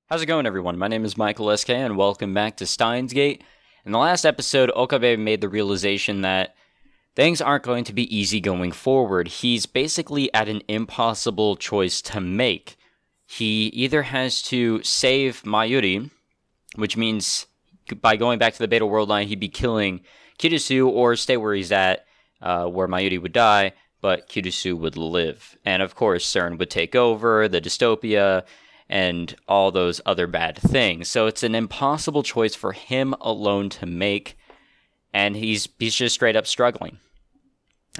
How's it going, everyone? My name is Michael SK, and welcome back to Steins Gate. In the last episode, Okabe made the realization that things aren't going to be easy going forward. He's basically at an impossible choice to make. He either has to save Mayuri, which means by going back to the Beta World Line, he'd be killing Kirisu, or stay where he's at, where Mayuri would die, but Kirisu would live. And of course, CERN would take over, the dystopia, and all those other bad things. So it's an impossible choice for him alone to make, and he's just straight up struggling.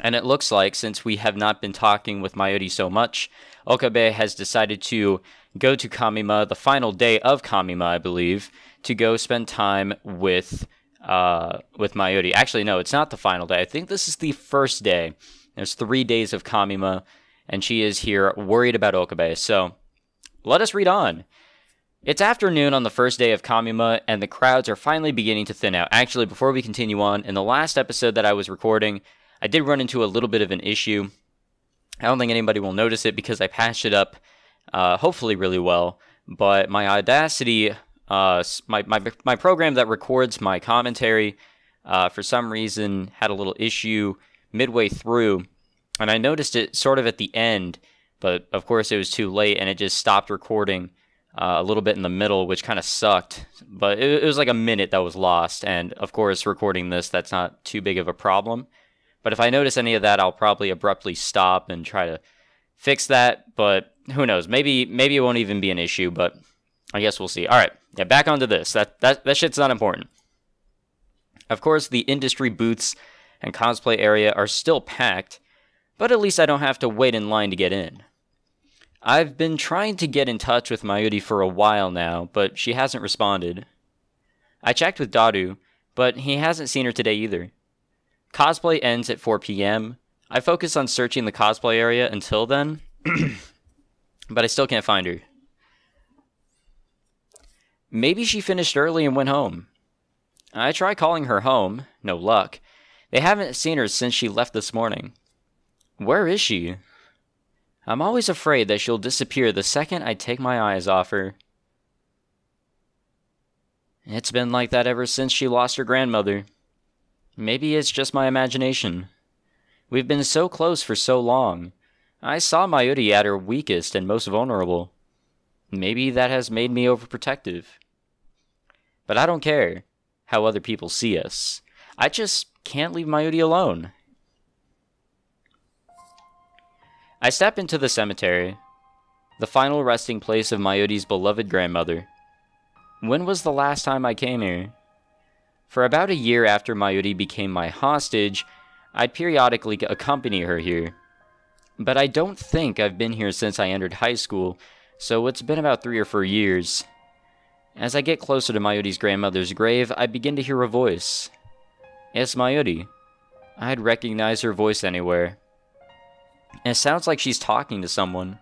And it looks like, since we have not been talking with Mayuri so much, Okabe has decided to go to Kamima, the final day of Kamima, I believe, to go spend time with Mayuri. Actually, no, it's not the final day. I think this is the first day. There's 3 days of Kamima, and she is here worried about Okabe. So let us read on. It's afternoon on the first day of Kamima, and the crowds are finally beginning to thin out. Actually, before we continue on, in the last episode that I was recording, I did run into a little bit of an issue. I don't think anybody will notice it because I patched it up, hopefully really well. But my Audacity, my program that records my commentary, for some reason had a little issue midway through, and I noticed it sort of at the end. But, of course, it was too late, and it just stopped recording a little bit in the middle, which kind of sucked. But it was like a minute that was lost, and, of course, recording this, that's not too big of a problem. But if I notice any of that, I'll probably abruptly stop and try to fix that. But who knows? Maybe it won't even be an issue, but I guess we'll see. All right, yeah, back onto this. That shit's not important. Of course, the industry booths and cosplay area are still packed, but at least I don't have to wait in line to get in. I've been trying to get in touch with Mayuri for a while now, but she hasn't responded. I checked with Daru, but he hasn't seen her today either. Cosplay ends at 4 p.m. I focus on searching the cosplay area until then, but I still can't find her. Maybe she finished early and went home. I try calling her home, no luck. They haven't seen her since she left this morning. Where is she? I'm always afraid that she'll disappear the second I take my eyes off her. It's been like that ever since she lost her grandmother. Maybe it's just my imagination. We've been so close for so long. I saw Mayuri at her weakest and most vulnerable. Maybe that has made me overprotective. But I don't care how other people see us. I just can't leave Mayuri alone. I step into the cemetery, the final resting place of Mayuri's beloved grandmother. When was the last time I came here? For about a year after Mayuri became my hostage, I'd periodically accompany her here. But I don't think I've been here since I entered high school, so it's been about 3 or 4 years. As I get closer to Mayuri's grandmother's grave, I begin to hear a voice. It's Mayuri. I'd recognize her voice anywhere. It sounds like she's talking to someone.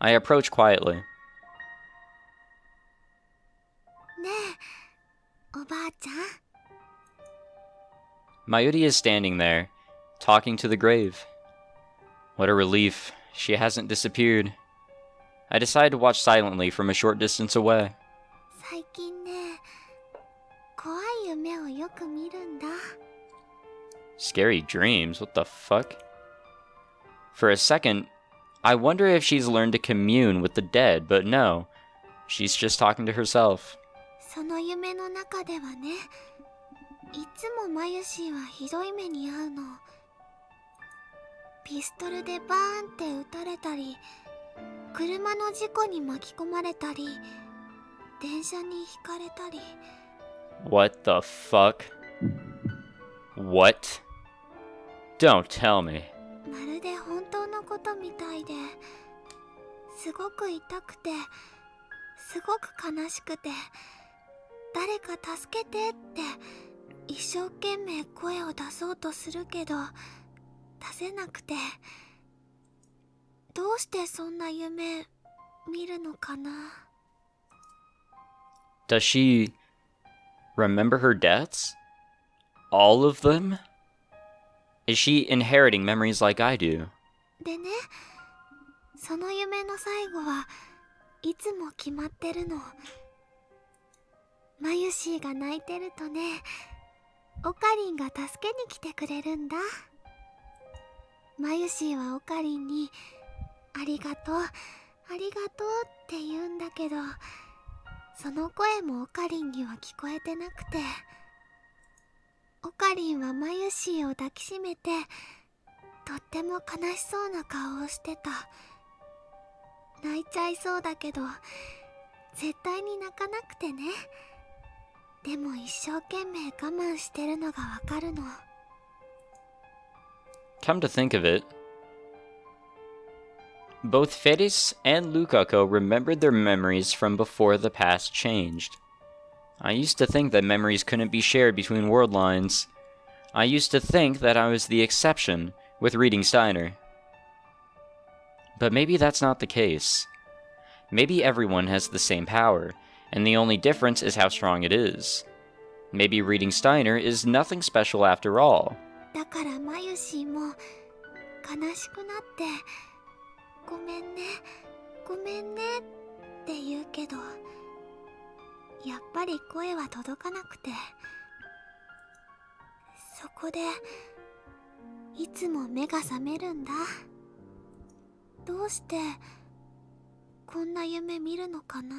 I approach quietly. Mayuri is standing there, talking to the grave. What a relief. She hasn't disappeared. I decide to watch silently from a short distance away. Scary dreams? What the fuck? For a second, I wonder if she's learned to commune with the dead, but no. She's just talking to herself. What the fuck? What? Don't tell me. Does she remember her deaths? All of them? Is she inheriting memories like I do? いつも決まってるの。マユシーが泣いてるとね、オカリンが助けに来てくれるんだ。マユシーはオカリンにありがとう、ありがとうって言うんだけど、その声もオカリンには聞こえてなくて、オカリンはマユシーを抱きしめて、とっても悲しそうな顔をしてた。泣いちゃいそうだけど、絶対に泣かなくてね。でも一生懸命我慢してるのがわかるの。Come to think of it, both Feris and Lukako remembered their memories from before the past changed. I used to think that memories couldn't be shared between world lines. I used to think that I was the exception with reading Steiner. But maybe that's not the case. Maybe everyone has the same power, and the only difference is how strong it is. Maybe reading Steiner is nothing special after all. だからマユシーも悲しくなってごめんね、ごめんねって言うけど、やっぱり声は届かなくて、そこでいつも目が覚めるんだ。どうしてこんな夢見るのかな。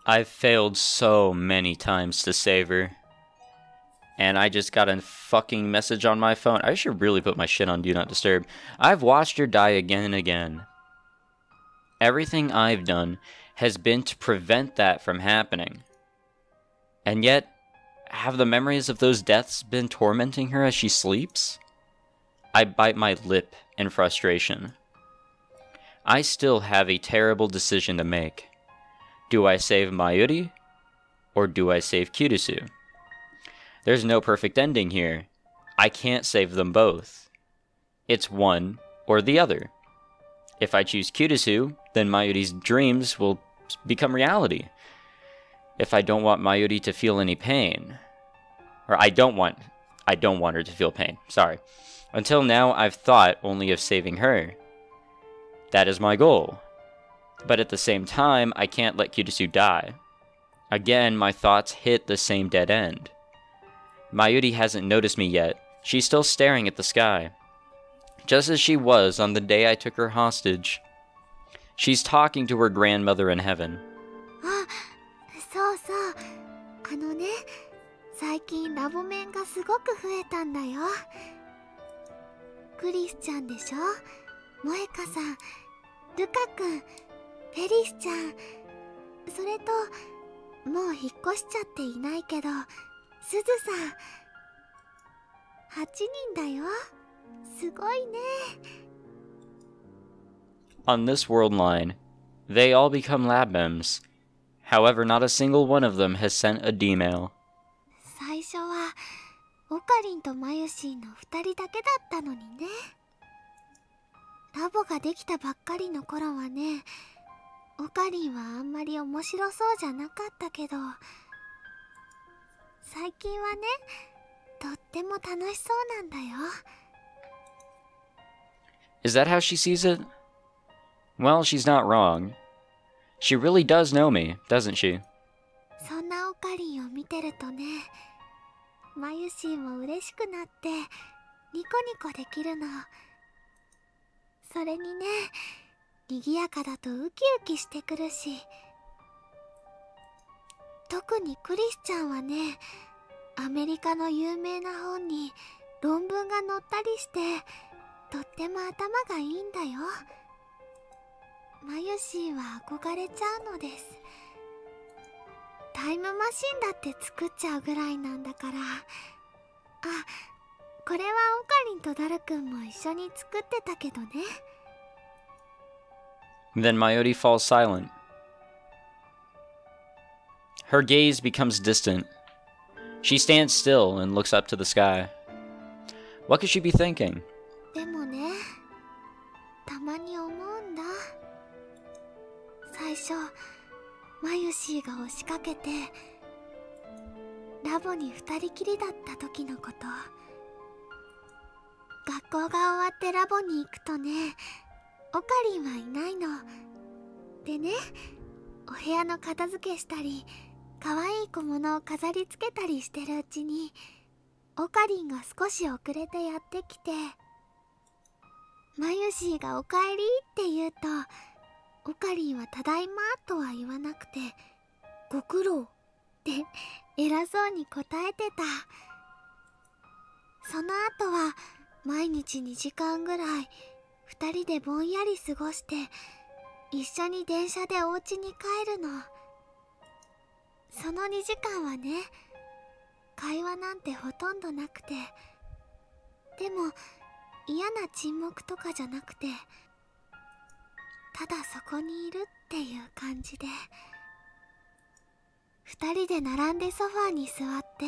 I've failed so many times to save her. And I just got a fucking message on my phone. I should really put my shit on Do Not Disturb. I've watched her die again and again. Everything I've done has been to prevent that from happening. And yet, have the memories of those deaths been tormenting her as she sleeps? I bite my lip in frustration. I still have a terrible decision to make. Do I save Mayuri, or do I save Kirisu? There's no perfect ending here. I can't save them both. It's one or the other. If I choose Kirisu, then Mayuri's dreams will become reality. If I don't want Mayuri to feel any pain, or I don't want her to feel pain, sorry. Until now, I've thought only of saving her. That is my goal. But at the same time, I can't let Kirisu die. Again, my thoughts hit the same dead end. Mayuri hasn't noticed me yet. She's still staring at the sky. Just as she was on the day I took her hostage. She's talking to her grandmother in heaven. あ、そうそう。最近ラボメンがすごく増えたんだよ。クリスちゃんでしょ、萌香さん、ルカ君、フェリスちゃん、それともう引っ越しちゃっていないけどすずさん。8人だよ。すごいね。On this world line, they all become lab mems. However, not a single one of them has sent a D-mail. 最初はオカリンとマユシーの2人だけだったのにね。ラボができたばっかりの頃はね、オカリンはあんまり面白そうじゃなかったけど、最近はね、とっても楽しそうなんだよ。Is that how she sees it? Well, she's not wrong. She really does know me, doesn't she? そんなオカリンを見てるとね、マユシーも嬉しくなってニコニコできるの。それにね、賑やかだとウキウキしてくるし、特にクリスちゃんはね、アメリカの有名な本に論文が載ったりしてとっても頭がいいんだよ。マユシーは憧れちゃうのです。タイムマシンだって作っちゃうぐらいなんだから。あ、これはオカリンとダルくんも一緒に作ってたけどね。Then Mayuri falls silent. Her gaze becomes distant. She stands still and looks up to the sky. What could she be thinking? でもね、たまに思うんだ。最初マユシーが押しかけてラボに2人きりだった時のこと。学校が終わってラボに行くとね、オカリンはいないの。でね、お部屋の片付けしたり、可愛い小物を飾り付けたりしてるうちに、オカリンが少し遅れてやってきて、マユシーがおかえりって言うと、オカリンはただいまとは言わなくて、ご苦労って偉そうに答えてた。その後は毎日2時間ぐらい2人でぼんやり過ごして、一緒に電車でお家に帰るの。その2時間はね、会話なんてほとんどなくて、でも嫌な沈黙とかじゃなくて、ただそこにいるっていう感じで、2人で並んでソファーに座って、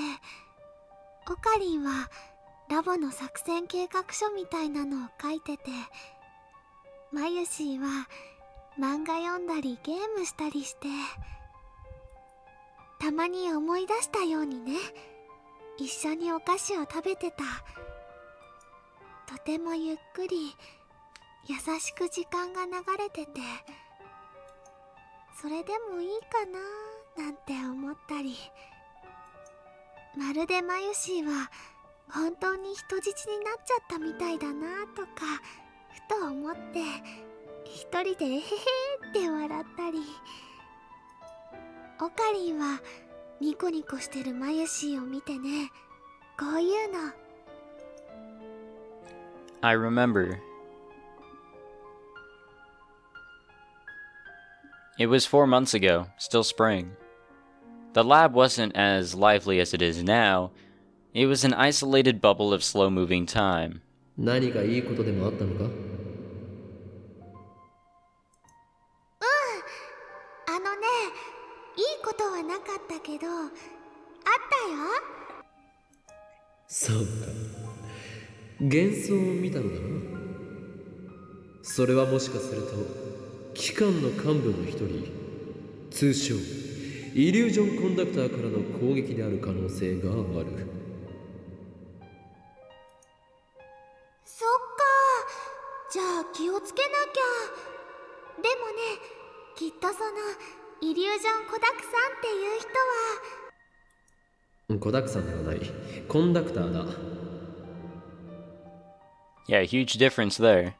オカリンはラボの作戦計画書みたいなのを書いてて、マユシーは漫画読んだりゲームしたりして、たまに思い出したようにね、一緒にお菓子を食べてた。とてもゆっくり優しく時間が流れてて、それでもいいかななんて思ったり、まるでマユシーは本当に人質になっちゃったみたいだなとかふと思って、一人でえへへって笑ったり、オカリンはニコニコしてるマユシーを見てね、こういうの。I remember. It was 4 months ago, still spring. The lab wasn't as lively as it is now. It was an isolated bubble of slow-moving time. 何かいいことでもあったのか？いいことはなかったけど、あったよ。そうか。幻想を見たのだな。それはもしかすると機関の幹部の一人、通称イリュージョンコンダクターからの攻撃である可能性がある。そっか、じゃあ気をつけなきゃ。でもね、きっとそのイリュージョンコダクさんっていう人は、コダクさんではない、コンダクターだ。Yeah, huge difference there.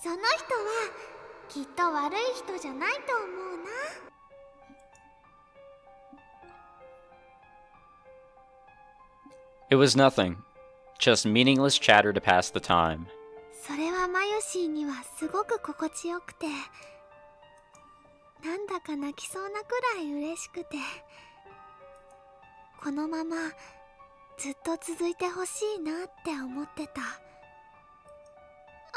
その人はきっと悪い人じゃないと思うな。It was nothing. Just meaningless chatter to pass the time. それはマユシーにはすごく心地よくて、なんだか泣きそうなくらい嬉しくて、このままずっと続いてほしいなって思ってた。あ、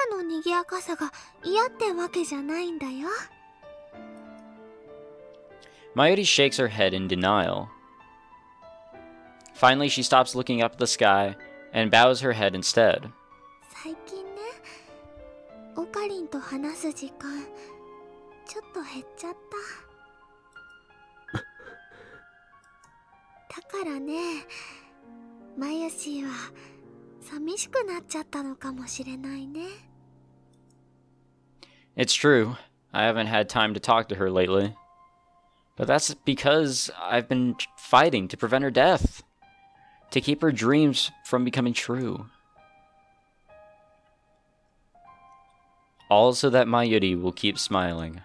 今の賑やかさが嫌ってわけじゃないんだよ。Mayuri shakes her head in denial. Finally, she stops looking up at the sky and bows her head instead. 最近ね、オカリンと話す時間ちょっと減っちゃった。だからね、マユシーは寂しくなっちゃったのかもしれないね。It's true. I haven't had time to talk to her lately. But that's because I've been fighting to prevent her death. To keep her dreams from becoming true. All so that Mayuri will keep smiling.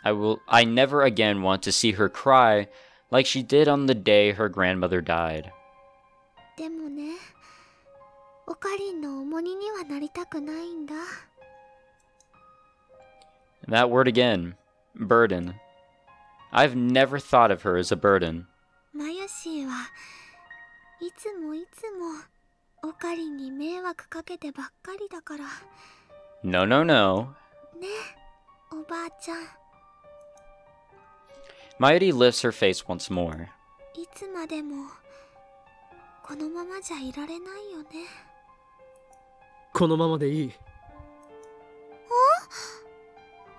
I never again want to see her cry like she did on the day her grandmother died. でもね、オカリンの重荷にはなりたくないんだ。That word again, burden. I've never thought of her as a burden. マユシーはいつもオカリンに迷惑かけてばっかりだから。No, no, no. ね、おばあちゃん。Mayuri lifts her face once more. いつまでもこのままじゃいられないよね。このままでいい。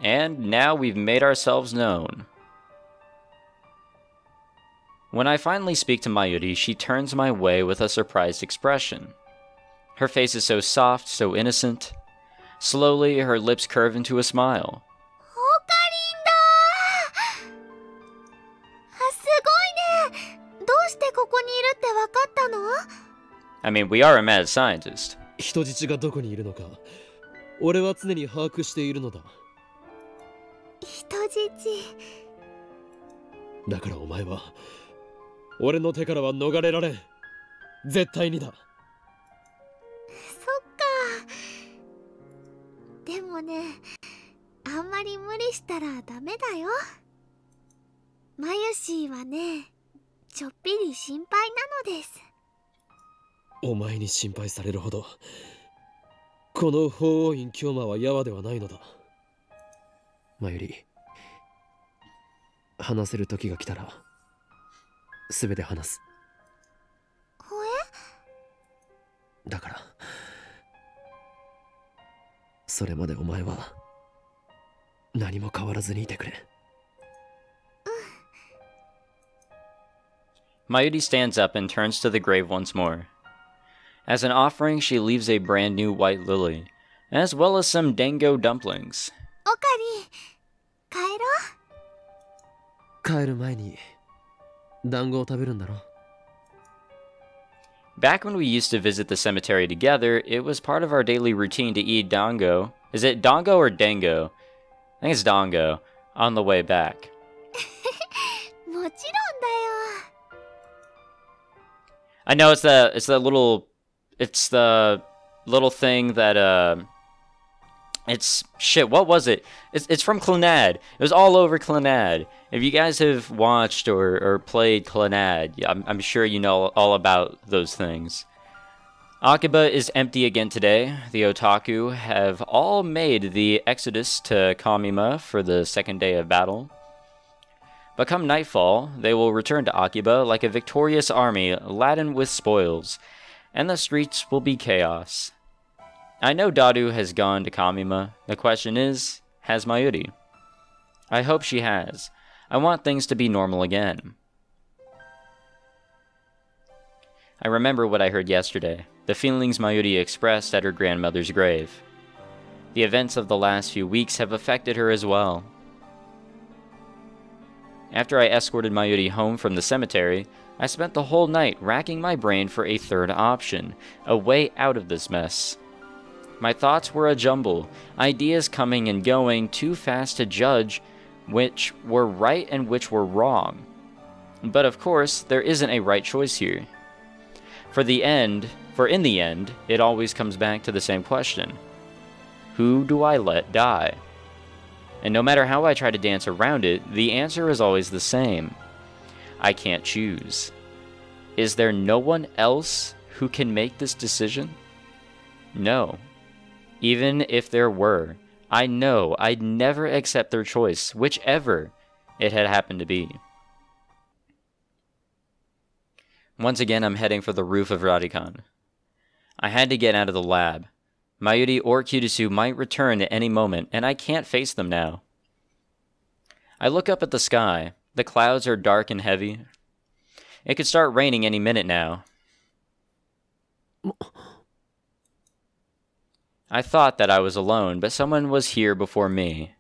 And now we've made ourselves known. When I finally speak to Mayuri, she turns my way with a surprised expression. Her face is so soft, so innocent. Slowly, her lips curve into a smile. オカリンだー。あ、すごいね。どうしてここにいるってわかったの？ I mean, we are a mad scientist. 人質がどこにいるのか、俺は常に把握しているのだ。人質。だからお前は、俺の手からは逃れられん。絶対にだ。そっか。でもね、あんまり無理したらダメだよ。マユシーはね、ちょっぴり心配なのです。お前に心配されるほど、この法王院京馬はヤワではないのだ。マユリ、話せる時が来たら、すべて話す。だから、それまでお前は何も変わらずにいてくれ。Mayuri stands up and turns to the grave once more. As an offering, she leaves a brand new white lily, as well as some dango dumplings. オカリン、帰ろう。帰る前に団子を食べるんだろ。Back when we used to visit the cemetery together, it was part of our daily routine to eat dango. Is it dango or dango? I think it's dango. On the way back. もちろんだよ。I know it's the little thing that it's shit. What was it? It's from Clannad. It was all over Clannad. If you guys have watched or played Clannad, I'm sure you know all about those things. Akiba is empty again today. The otaku have all made the exodus to Kamima for the second day of battle. But come nightfall, they will return to Akiba like a victorious army laden with spoils, and the streets will be chaos. I know Daru has gone to Kamima. The question is, has Mayuri? I hope she has. I want things to be normal again. I remember what I heard yesterday, the feelings Mayuri expressed at her grandmother's grave. The events of the last few weeks have affected her as well. After I escorted Mayuri home from the cemetery, I spent the whole night racking my brain for a third option, a way out of this mess. My thoughts were a jumble, ideas coming and going too fast to judge which were right and which were wrong. But of course, there isn't a right choice here. For in the end, it always comes back to the same question. Who do I let die? And no matter how I try to dance around it, the answer is always the same. I can't choose. Is there no one else who can make this decision? No. Even if there were, I know I'd never accept their choice, whichever it had happened to be. Once again, I'm heading for the roof of Radikan. I had to get out of the lab. Mayuri or Kirisu might return at any moment, and I can't face them now. I look up at the sky. The clouds are dark and heavy. It could start raining any minute now. I thought that I was alone, but someone was here before me.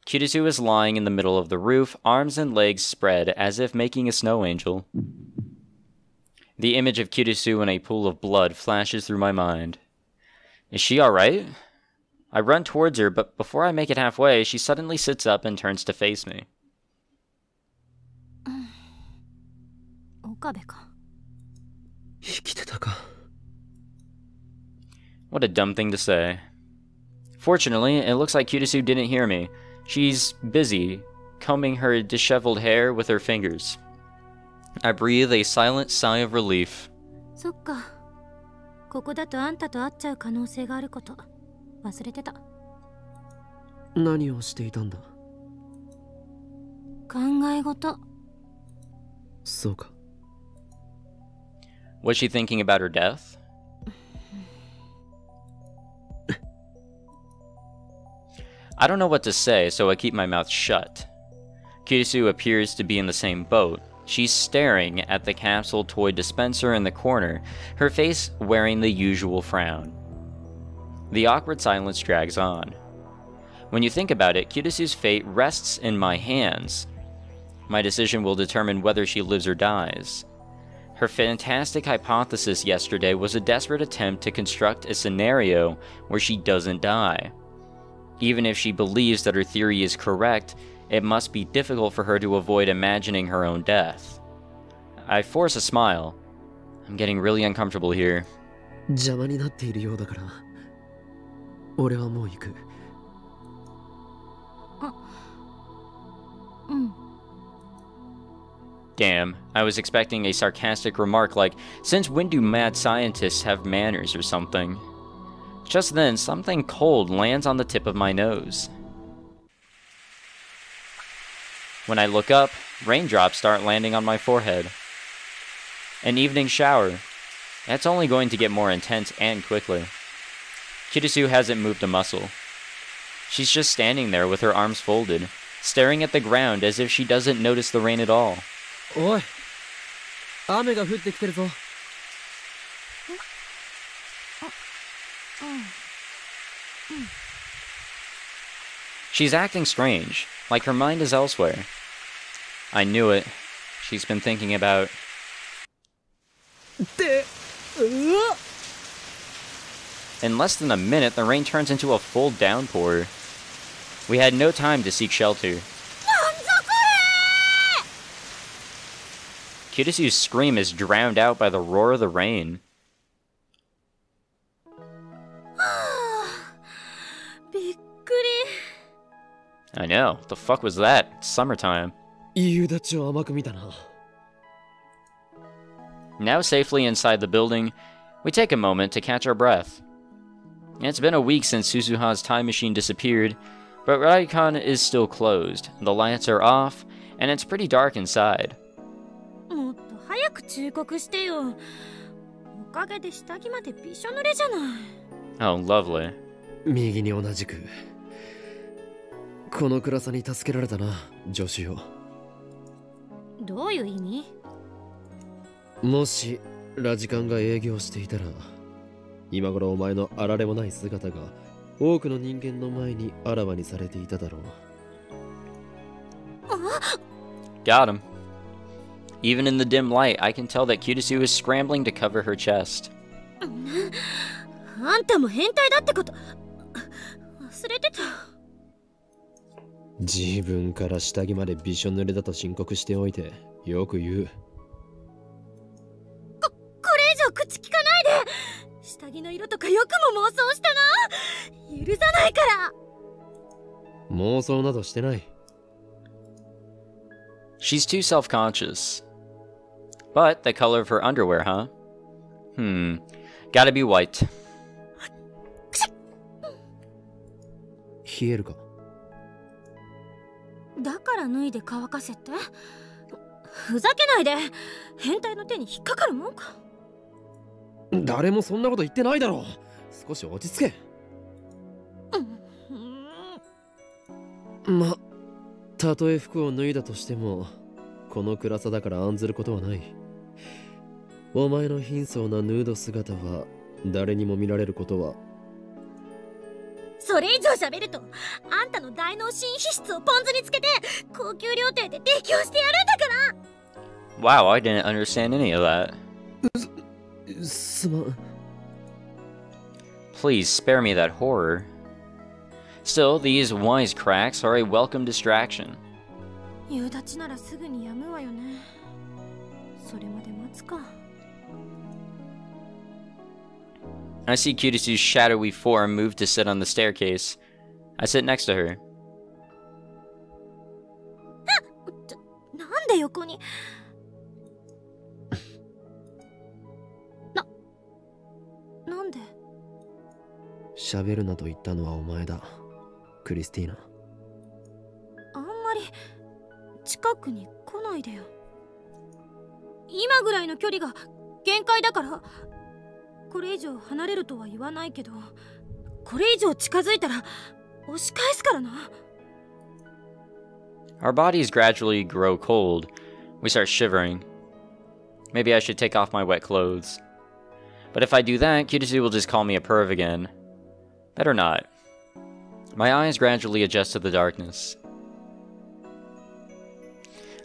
Kirisu was lying in the middle of the roof, arms and legs spread as if making a snow angel. The image of Kirisu in a pool of blood flashes through my mind. Is she alright? I run towards her, but before I make it halfway, she suddenly sits up and turns to face me. What a dumb thing to say. Fortunately, it looks like Kirisu didn't hear me. She's busy, combing her disheveled hair with her fingers. I breathe a silent sigh of relief. そっか。ここだとあんたと会っちゃう可能性があること、忘れてた。何をしていたんだ？考え事。そうか。Was she thinking about her death? I don't know what to say, so I keep my mouth shut. Kirisu appears to be in the same boat. She's staring at the capsule toy dispenser in the corner, her face wearing the usual frown. The awkward silence drags on. When you think about it, Kirisu's fate rests in my hands. My decision will determine whether she lives or dies. Her fantastic hypothesis yesterday was a desperate attempt to construct a scenario where she doesn't die. Even if she believes that her theory is correct, it must be difficult for her to avoid imagining her own death. I force a smile. I'm getting really uncomfortable here. 邪魔になっているようだから、俺はもう行く。Damn, I was expecting a sarcastic remark like, since when do mad scientists have manners or something? Just then, something cold lands on the tip of my nose. When I look up, raindrops start landing on my forehead. An evening shower. That's only going to get more intense and quickly. Kirisu hasn't moved a muscle. She's just standing there with her arms folded, staring at the ground as if she doesn't notice the rain at all. おい、雨が降ってきてるぞ。She's acting strange, like her mind is elsewhere. I knew it. She's been thinking about... In less than a minute, the rain turns into a full downpour. We had no time to seek shelter. Kirisu's scream is drowned out by the roar of the rain. I know. What the fuck was that? It's summertime. Now safely inside the building, we take a moment to catch our breath. It's been a week since Suzuha's time machine disappeared, but Raikan is still closed, the lights are off, and it's pretty dark inside. Oh, lovely. 右に同じく。この暗さに助けられたな、助手よ。どういう意味？もしラジカンが営業していたら、今頃お前のあられもない姿が多くの人間の前にあらわにされていただろう。Got him. Even in the dim light, I can tell that Kirisu is scrambling to cover her chest. あんたも変態だってこと忘れてた。自分から下着までびしょ濡れだと申告しておいてよく言う。これ以上口聞かないで。下着の色とかよくも妄想したな。許さないから。妄想などしてない。She's too self-conscious. But the color of her underwear, huh? Gotta be white. 冷えるか。だから脱いで乾かせって？ふざけないで。変態の手に引っかかるもんか。誰もそんなこと言ってないだろう。少し落ち着け。ま、たとえ服を脱いだとしてもこの暗さだから案ずることはない。お前の貧相なヌード姿は誰にも見られることは。それ以上喋るとあんたの大脳新皮質をポン酢につけて高級料亭で提供してやるんだから。 Wow, I didn't understand any of that. すまん。 Please spare me that horror. Still, these wisecracks are a welcome distraction. 夕立ならすぐに止むわよね。それまで待つか。I see Kirisu's shadowy form move to sit on the staircase. I sit next to her. なんで横に。なんで。喋るなと言ったのはお前だ、クリスティーナ。あんまり近くに来ないでよ。今ぐらいの距離が限界だから。これ以上離れるとは言わないけど、これ以上近づいたら押し返すからな。Our bodies gradually grow cold. We start shivering. Maybe I should take off my wet clothes. But if I do that, Kitasu will just call me a perv again. Better not. My eyes gradually adjust to the darkness.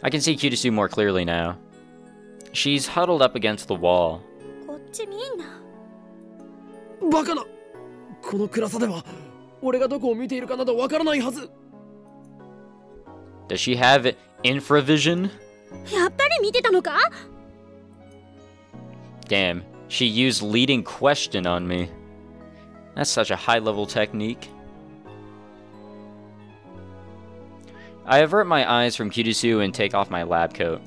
I can see Kitasu more clearly now. She's huddled up against the wall. こっち見んな。バカな。この暗さでは俺がどこを見ているかなどわからないはず。Does she have infravision? やっぱり見てたのか？ Damn, she used leading question on me. That's such a high-level technique. I avert my eyes from Kitasu and take off my lab coat.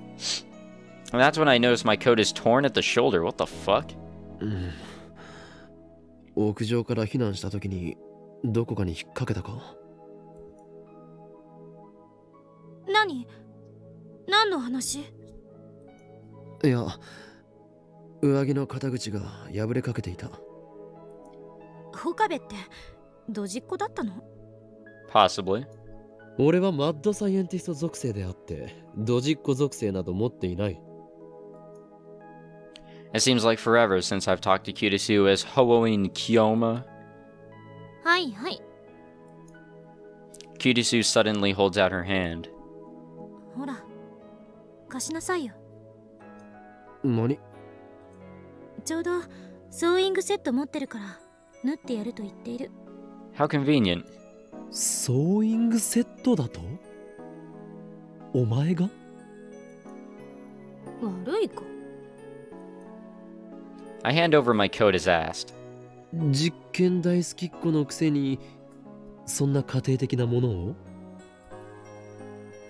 And that's when I notice my coat is torn at the shoulder. What the fuck? 屋上から避難した時にどこかに引っ掛けたか？何の話？いや、上着の肩口が破れかけていた。岡部ってドジっ子だったの？ Possibly. 俺はマッドサイエンティスト属性であってドジっ子属性など持っていない。It seems like forever since I've talked to Kitasu as Hoin Kyoma. はいはい。 Kitasu suddenly holds out her hand. ほら、貸しなさいよ。何？ちょうどソーイングセット持ってるから縫ってやると言っている。 How convenient. ソーイングセットだと？お前が？悪いか。I hand over my coat as asked. 実験大好きっ子のくせにそんな家庭的なものを？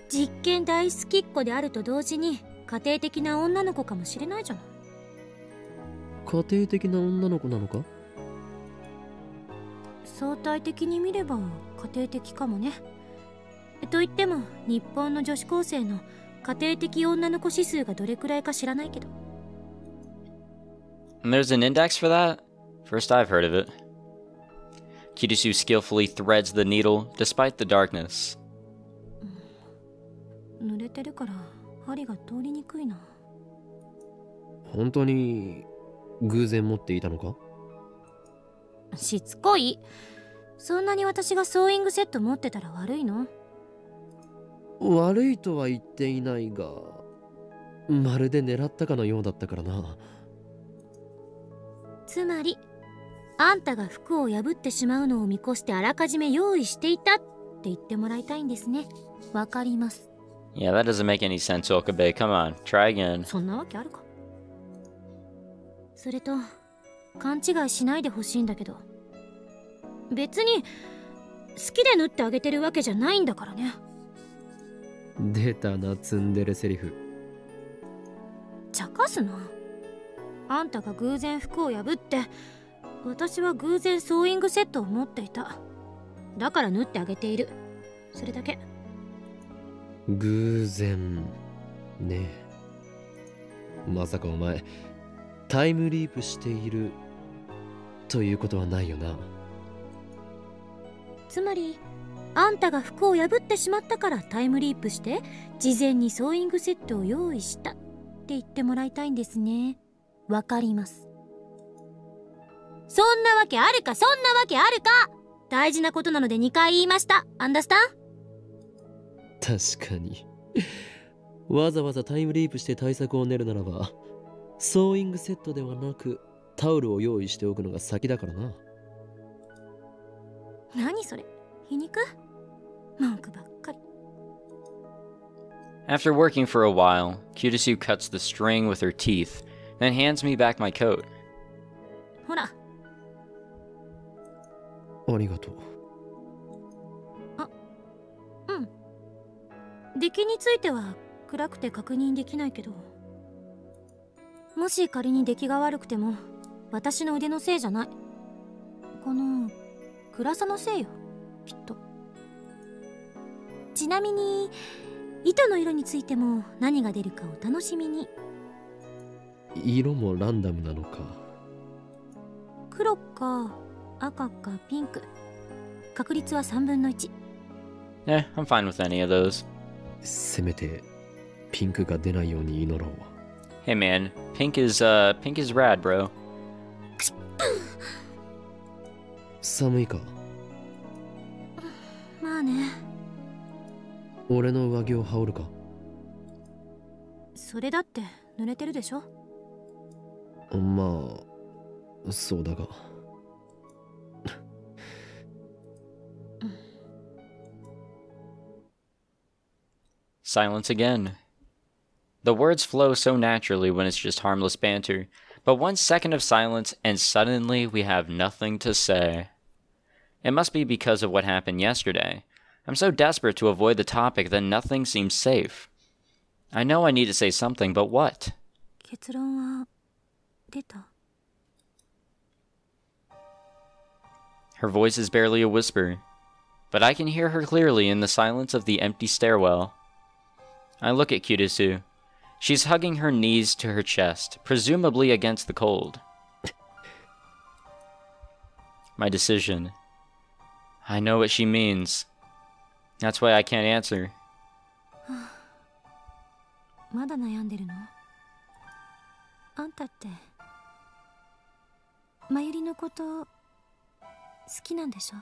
実験大好きっ子であると同時に家庭的な女の子かもしれないじゃない。家庭的な女の子なのか？相対的に見れば家庭的かもね。と言っても日本の女子高生の家庭的女の子指数がどれくらいか知らないけど。And there's an index for that? First I've heard of it. Kitasu skillfully threads the needle despite the darkness. 濡れてるから針が通りにくいな。本当に偶然持っていたのか？しつこい。そんなに私がソーイングセット持ってたら悪いの？悪いとは言っていないが、まるで狙ったかのようだったからな。つまりあんたが服を破ってしまうのを見越してあらかじめ用意していたって言ってもらいたいんですね。わかります。 Yeah, that doesn't make any sense, Okabe. Come on, try again. そんなわけあるか。それと勘違いしないでほしいんだけど、別に好きで縫ってあげてるわけじゃないんだからね。出たな、ツンデレセリフ。茶化すな。あんたが偶然服を破って私は偶然ソーイングセットを持っていた。だから縫ってあげている。それだけ。偶然ね。まさかお前タイムリープしているということはないよな。つまりあんたが服を破ってしまったからタイムリープして事前にソーイングセットを用意したって言ってもらいたいんですね。わかります。そんなわけあるか、そんなわけあるか。大事なことなので2回言いました。アンダースタン？確かにわざわざタイムリープして対策を練るならばソーイングセットではなくタオルを用意しておくのが先だからな。何それ、皮肉？文句ばっかり。 After working for a while, Kitasu cuts the string with her teeth, then hands me back my coat. ほら。ありがとう。うん。出来については暗くて確認できないけど、もし仮に出来が悪くても私の腕のせいじゃない。この暗さのせいよ、きっと。ちなみに糸の色についても何が出るかお楽しみに。色もランダムなのか。黒か赤かピンク。確率は3分の1。Eh, I'm fine with any of those. せめてピンクが出ないように祈ろう。 Hey man, pink is rad, bro. 寒いか？まあね。俺の上着を羽織るか？それだって濡れてるでしょ。まあそうだが。Silence again. The words flow so naturally when it's just harmless banter, but 1 second of silence and suddenly we have nothing to say. It must be because of what happened yesterday. I'm so desperate to avoid the topic that nothing seems safe. I know I need to say something, but what? 結論は出た。 Her voice is barely a whisper, but I can hear her clearly in the silence of the empty stairwell. I look at Kirisu. She's hugging her knees to her chest, presumably against the cold. My decision. I know what she means. That's why I can't answer. まだ悩んでるの？あんたってマユリのこと好きなんでしょ？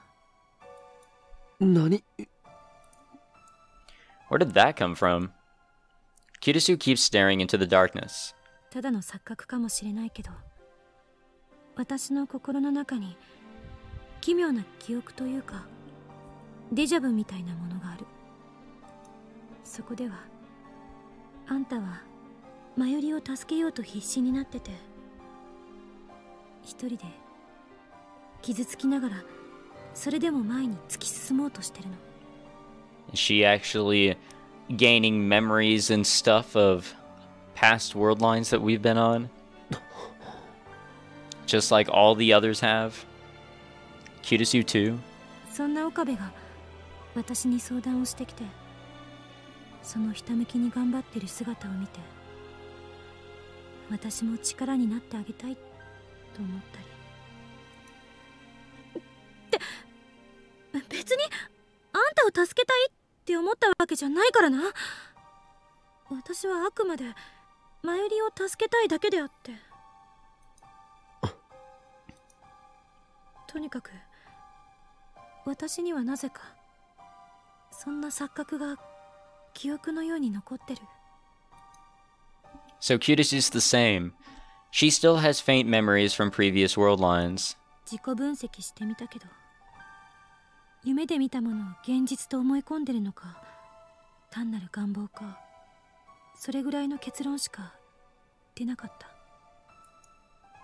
何？ Where did that come from? Kirisu keeps staring into the darkness. ただの錯覚かもしれないけど、私の心の中に奇妙な記憶というかデジャブみたいなものがある。そこではあんたはマユリを助けようと必死になってて、一人で傷つきながらそれでも前に突き進もうとしてるの。 Is she actually gaining memories and stuff of past world lines that we've been on? Just like all the others have? Kirisu too? そんな岡部が私に相談をしてきて、そのひたむきに頑張ってる姿を見て、私も力になってあげたいと思ったり。って別にあんたを助けたいって思ったわけじゃないからな。私はあくまでマユリを助けたいだけであって。とにかく私にはなぜかそんな錯覚が記憶のように残ってる。 So Kirisu's the same. She still has faint memories from previous world lines. 自己分析してみたけど、夢で見たものを現実と思い込んでるのか、単なる願望か、それぐらいの結論しか出なかっ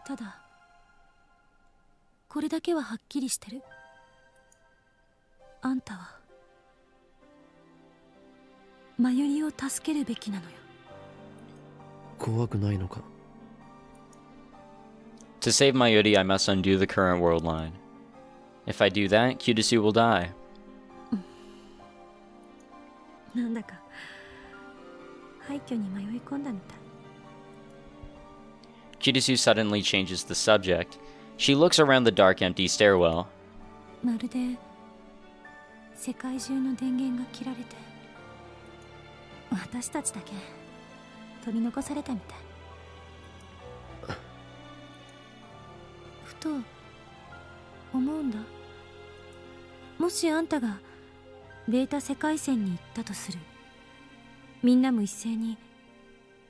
た。ただこれだけははっきりしてる。あんたはマユリを助けるべきなのよ。怖くないのか？ To save Mayuri, I must undo the current world line. If I do that, Kirisu will die. なんだか廃墟に迷い込んだみたい。 Kirisu suddenly changes the subject. She looks around the dark, empty stairwell. まるで世界中の電源が切られて、私たちだけ取り残されたみたい。ふと思うんだ。もしあんたがベータ世界線に行ったとする。みんなも一斉に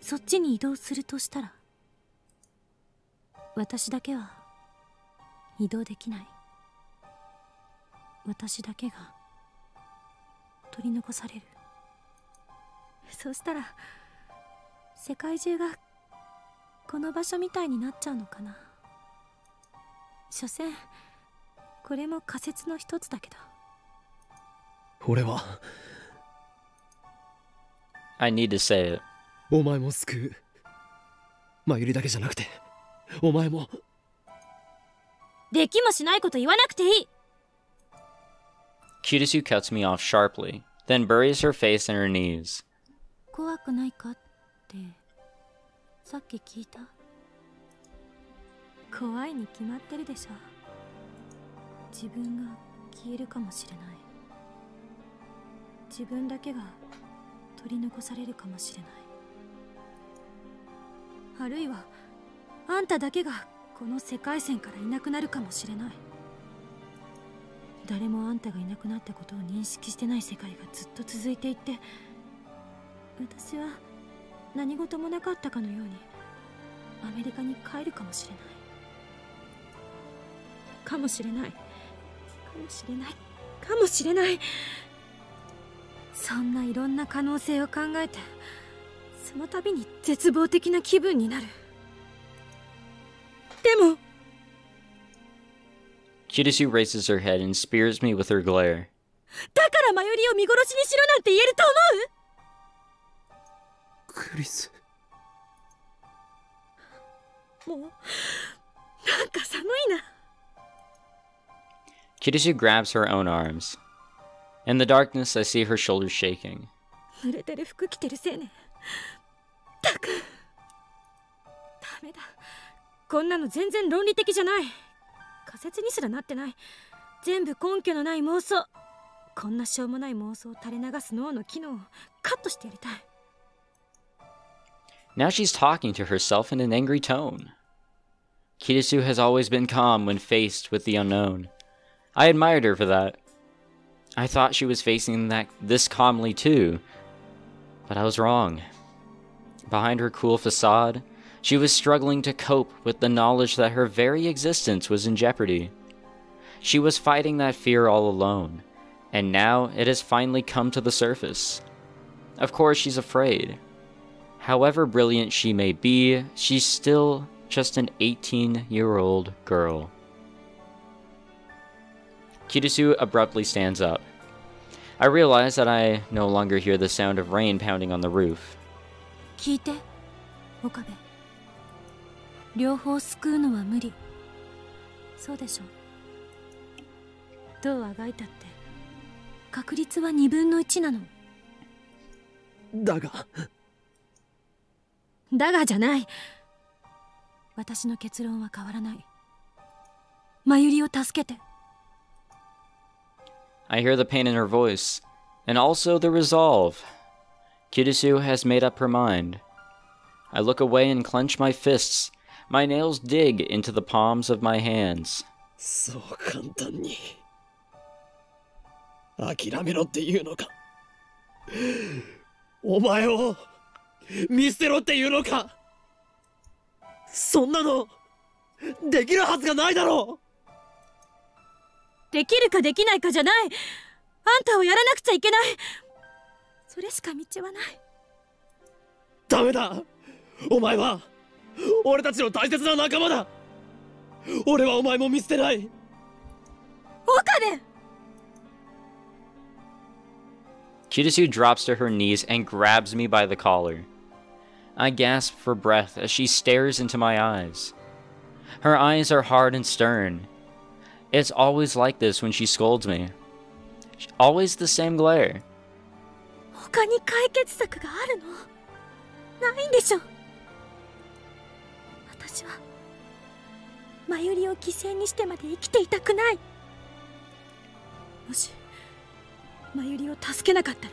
そっちに移動するとしたら、私だけは移動できない。私だけが取り残される。そしたら世界中がこの場所みたいになっちゃうのかな。所詮これも仮説の一つだけど。俺は I need to say it. お前も救う。マユリだけじゃなくてお前も。できもしないこと言わなくていい。 Kirisu cuts me off sharply, then buries her face in her knees. 怖くないかってさっき聞いた。怖いに決まってるでしょ。自分が消えるかもしれない。自分だけが取り残されるかもしれない。あるいはあんただけがこの世界線からいなくなるかもしれない。誰もあんたがいなくなったことを認識してない世界がずっと続いていって、私は何事もなかったかのようにアメリカに帰るかもしれない。かもしれない。かもしれない。かもしれない。そんないろんな可能性を考えて、その度に絶望的な気分になる。でも Kirisu raises her head and spears me with her glare. だからマユリを見殺しにしろなんて言えると思う？クリス。もうなんか寒いな。Kirisu grabs her own arms. In the darkness, I see her shoulders shaking. 濡れてる服着てる青年。たく。ダメだ。こんなの全然論理的じゃない。仮説にすらなってない。全部根拠のない妄想。こんなしょうもない妄想を垂れ流す脳の機能をカットしてやりたい。Now she's talking to herself in an angry tone. Kirisu has always been calm when faced with the unknown. I admired her for that. I thought she was facing this calmly too, but I was wrong. Behind her cool facade, she was struggling to cope with the knowledge that her very existence was in jeopardy. She was fighting that fear all alone, and now it has finally come to the surface. Of course she's afraid. However brilliant she may be, she's still just an 18-year-old girl. Kirisu abruptly stands up. I realize that I no longer hear the sound of rain pounding on the roof. 聞いて、岡部。両方救うのは無理。そうでしょ。どうあがいたって確率は2分の1なの。だがじゃない。私の結論は変わらない。マユリを助けて。I hear the pain in her voice, and also the resolve. Kirisu has made up her mind. I look away and clench my fists. My nails dig into the palms of my hands. そう簡単に諦めろっていうのか。お前を見捨てろっていうのか。そんなのできるはずがないだろう。できるかできないかじゃない。あんたをやらなくちゃいけない。それしか道はない。ダメだ。お前は俺たちの大切な仲間だ。俺はお前も見捨てない。岡部。Kirisu drops to her knees and grabs me by the collar. I gasp for breath as she stares into my eyes. Her eyes are hard and stern. It's always like this when she scolds me. Always the same glare. 他に解決策があるの？ないんでしょ。私はマユリを犠牲にしてまで生きていたくない。もしマユリを助けなかったら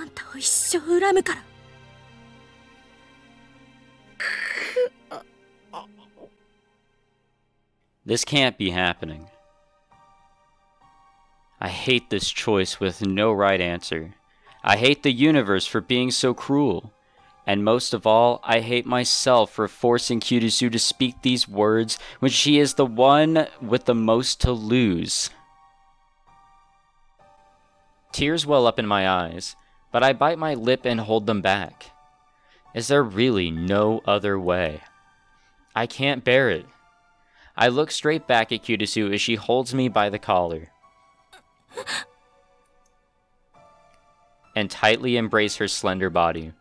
あんたを一生恨むから。This can't be happening. I hate this choice with no right answer. I hate the universe for being so cruel. And most of all, I hate myself for forcing Kirisu to speak these words when she is the one with the most to lose. Tears well up in my eyes, but I bite my lip and hold them back. Is there really no other way? I can't bear it. I look straight back at Kirisu as she holds me by the collar and tightly embrace her slender body.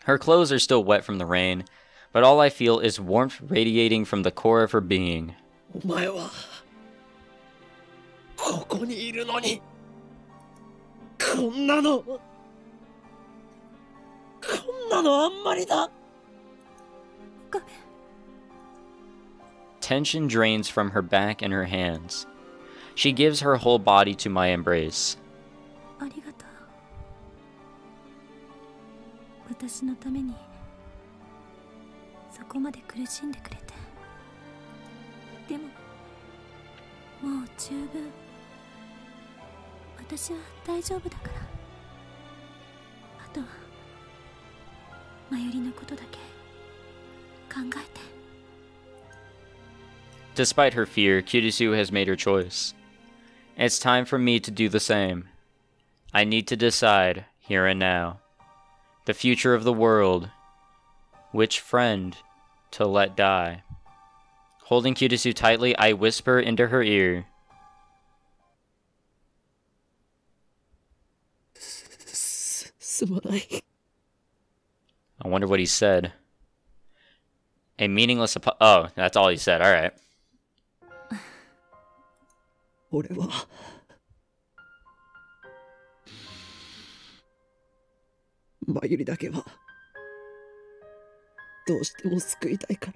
Her clothes are still wet from the rain, but all I feel is warmth radiating from the core of her being. お前はここにいるのにこんなのあんまりだ。ごめん。Tension drains from her back and her hands. She gives her whole body to my embrace. ありがとう。私のためにそこまで苦しんでくれて。でももう十分。私は大丈夫だから。あとはマユリのことだけ考えて。 Despite her fear, Kirisu has made her choice. It's time for me to do the same. I need to decide, here and now, the future of the world, which friend to let die. Holding Kirisu tightly, I whisper into her ear. I wonder what he said. A meaningless oh, that's all he said, alright. 俺はマユリだけはどうしても救いたいから。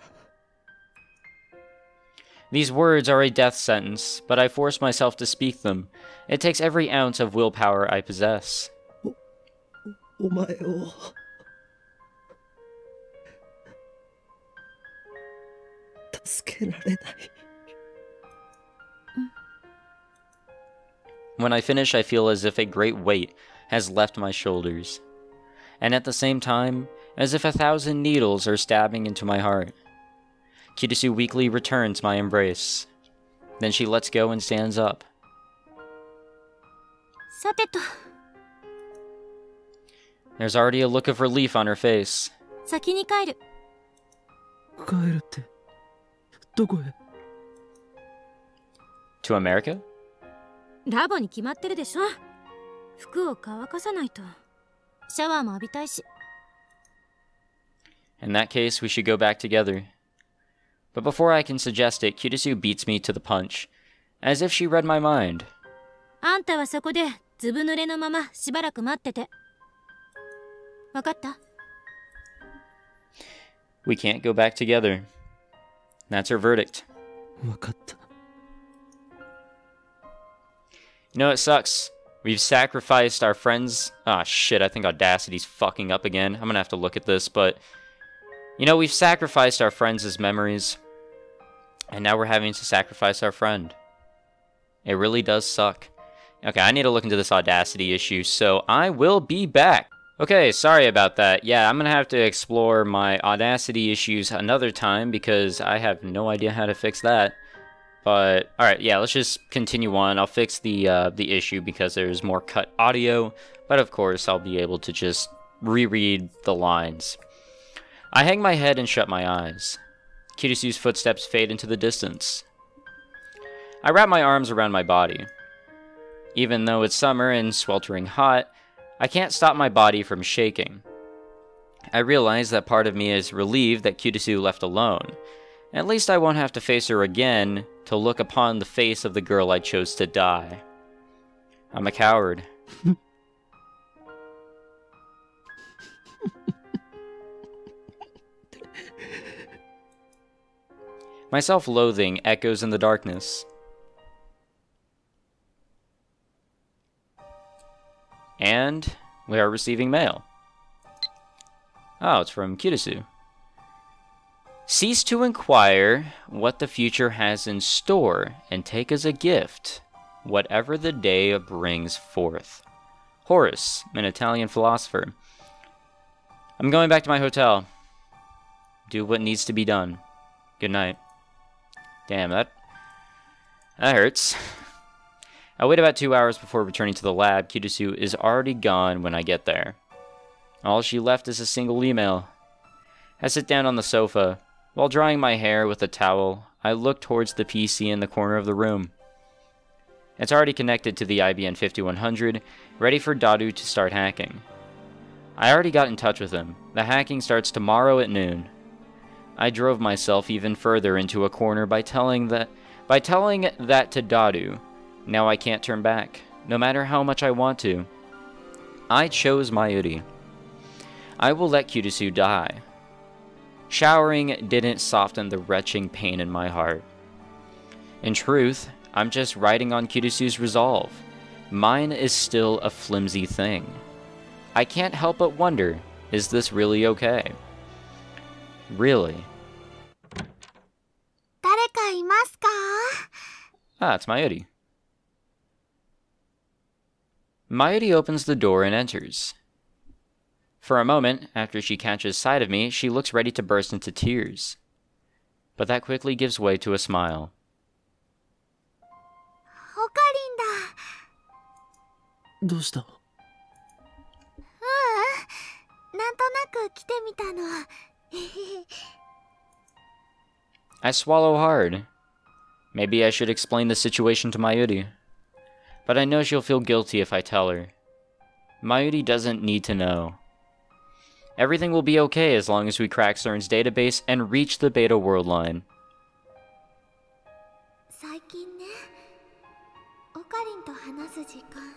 These words are a death sentence, but I force myself to speak them. It takes every ounce of willpower I possess. お前を助けられない。 When I finish, I feel as if a great weight has left my shoulders, and at the same time, as if 1,000 needles are stabbing into my heart. Kirisu weakly returns my embrace. Then she lets go and stands up. さてと。 There's already a look of relief on her face. 先に帰る。帰るってどこへ？ To America? ラボに決まってるでしょ。服を乾かさないと。シャワーも浴びたいし。 In that case, we should go back together. But before I can suggest it, Kirisu beats me to the punch, as if she read my mind. あんたはそこでずぶ濡れのまましばらく待ってて。わかった？ We can't go back together. That's her verdict. わかった。 You know, it sucks. We've sacrificed our friends. Ah, shit, I think Audacity's fucking up again. I'm gonna have to look at this, but... You know, we've sacrificed our friends' memories. And now we're having to sacrifice our friend. It really does suck. Okay, I need to look into this Audacity issue, so I will be back. Okay, sorry about that. Yeah, I'm gonna have to explore my Audacity issues another time, because I have no idea how to fix that. But, alright, yeah, let's just continue on. I'll fix the issue because there's more cut audio, but of course I'll be able to just reread the lines. I hang my head and shut my eyes. Kirisu's footsteps fade into the distance. I wrap my arms around my body. Even though it's summer and sweltering hot, I can't stop my body from shaking. I realize that part of me is relieved that Kirisu left alone. At least I won't have to face her again to look upon the face of the girl I chose to die. I'm a coward. My self-loathing echoes in the darkness. And we are receiving mail. Oh, it's from Kirisu. Cease to inquire what the future has in store, and take as a gift whatever the day brings forth. Horace, an Italian philosopher. I'm going back to my hotel. Do what needs to be done. Good night. Damn, that hurts. I wait about 2 hours before returning to the lab. Kirisu is already gone when I get there. All she left is a single email. I sit down on the sofa. While drying my hair with a towel, I look towards the PC in the corner of the room. It's already connected to the IBM 5100, ready for Dadu to start hacking. I already got in touch with him. The hacking starts tomorrow at noon. I drove myself even further into a corner by telling that to Dadu. Now I can't turn back, no matter how much I want to. I chose Mayuri. I will let Kirisu die. Showering didn't soften the retching pain in my heart. In truth, I'm just riding on Kirisu's resolve. Mine is still a flimsy thing. I can't help but wonder, Is this really okay? Really? 誰かいますか? Ah, it's Mayuri. Mayuri opens the door and enters. For a moment, after she catches sight of me, she looks ready to burst into tears. But that quickly gives way to a smile. オカリンだ。どうした？なんとなく来てみたの。I swallow hard. Maybe I should explain the situation to Mayuri. But I know she'll feel guilty if I tell her. Mayuri doesn't need to know. Everything will be okay as long as we crack SERN's database and reach the beta world line. 最近ね、オカリンと話す時間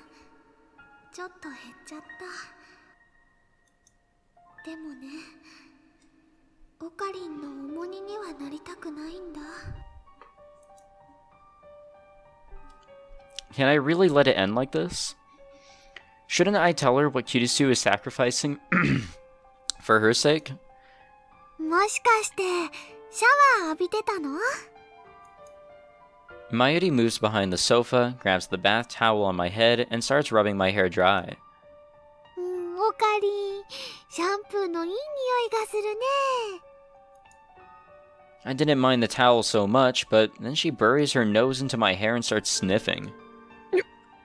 ちょっと減っちゃった。でもね、オカリンの重荷にはなりたくないんだ。Can I really let it end like this? Shouldn't I tell her what Kirisu is sacrificing for her sake? もしかしてシャワー浴びてたの? Mayuri moves behind the sofa, grabs the bath towel on my head, and starts rubbing my hair dry. オカリン、シャンプーのいい匂いがするね。I didn't mind the towel so much, but then she buries her nose into my hair and starts sniffing.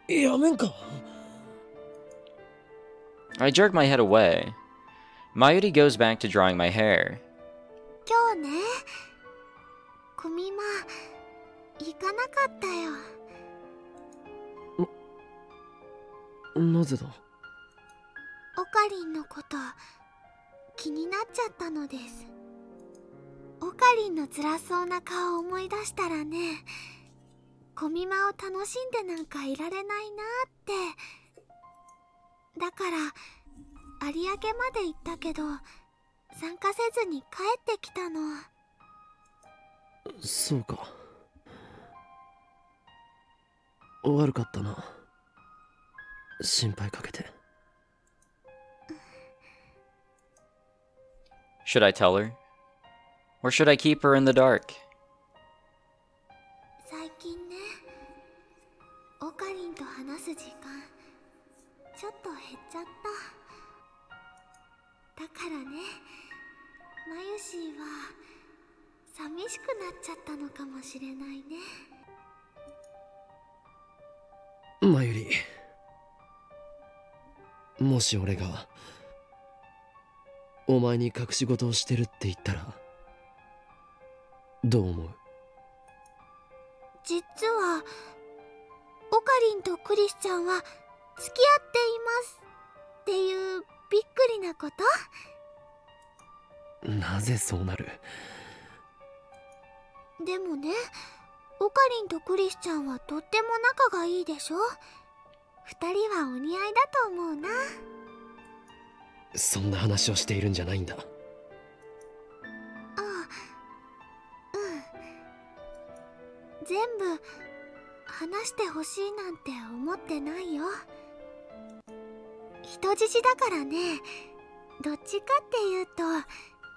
やめんか。I jerk my head away. Mayuri goes back to drying my hair. 今日ね、コミマ行かなかったよ。なぜだ？オカリンのこと気になっちゃったのです。オカリンの辛そうな顔を思い出したらね、コミマを楽しんでなんかいられないなって。だから有明まで行ったけど参加せずに帰ってきたの。そうか。悪かったな。心配かけて。Should I tell her? Or should I keep her in the dark? 最近ね、オカリンと話す時間ちょっと減っちゃった。だからね、マユシーは寂しくなっちゃったのかもしれないね。マユリ、もし俺がお前に隠し事をしてるって言ったらどう思う？実はオカリンとクリスちゃんは付き合っていますっていうびっくりなこと？なぜそうなる？でもね、オカリンとクリスちゃんはとっても仲がいいでしょ。二人はお似合いだと思うな。そんな話をしているんじゃないんだ。ああ、うん。全部話してほしいなんて思ってないよ。人質だからね。どっちかっていうと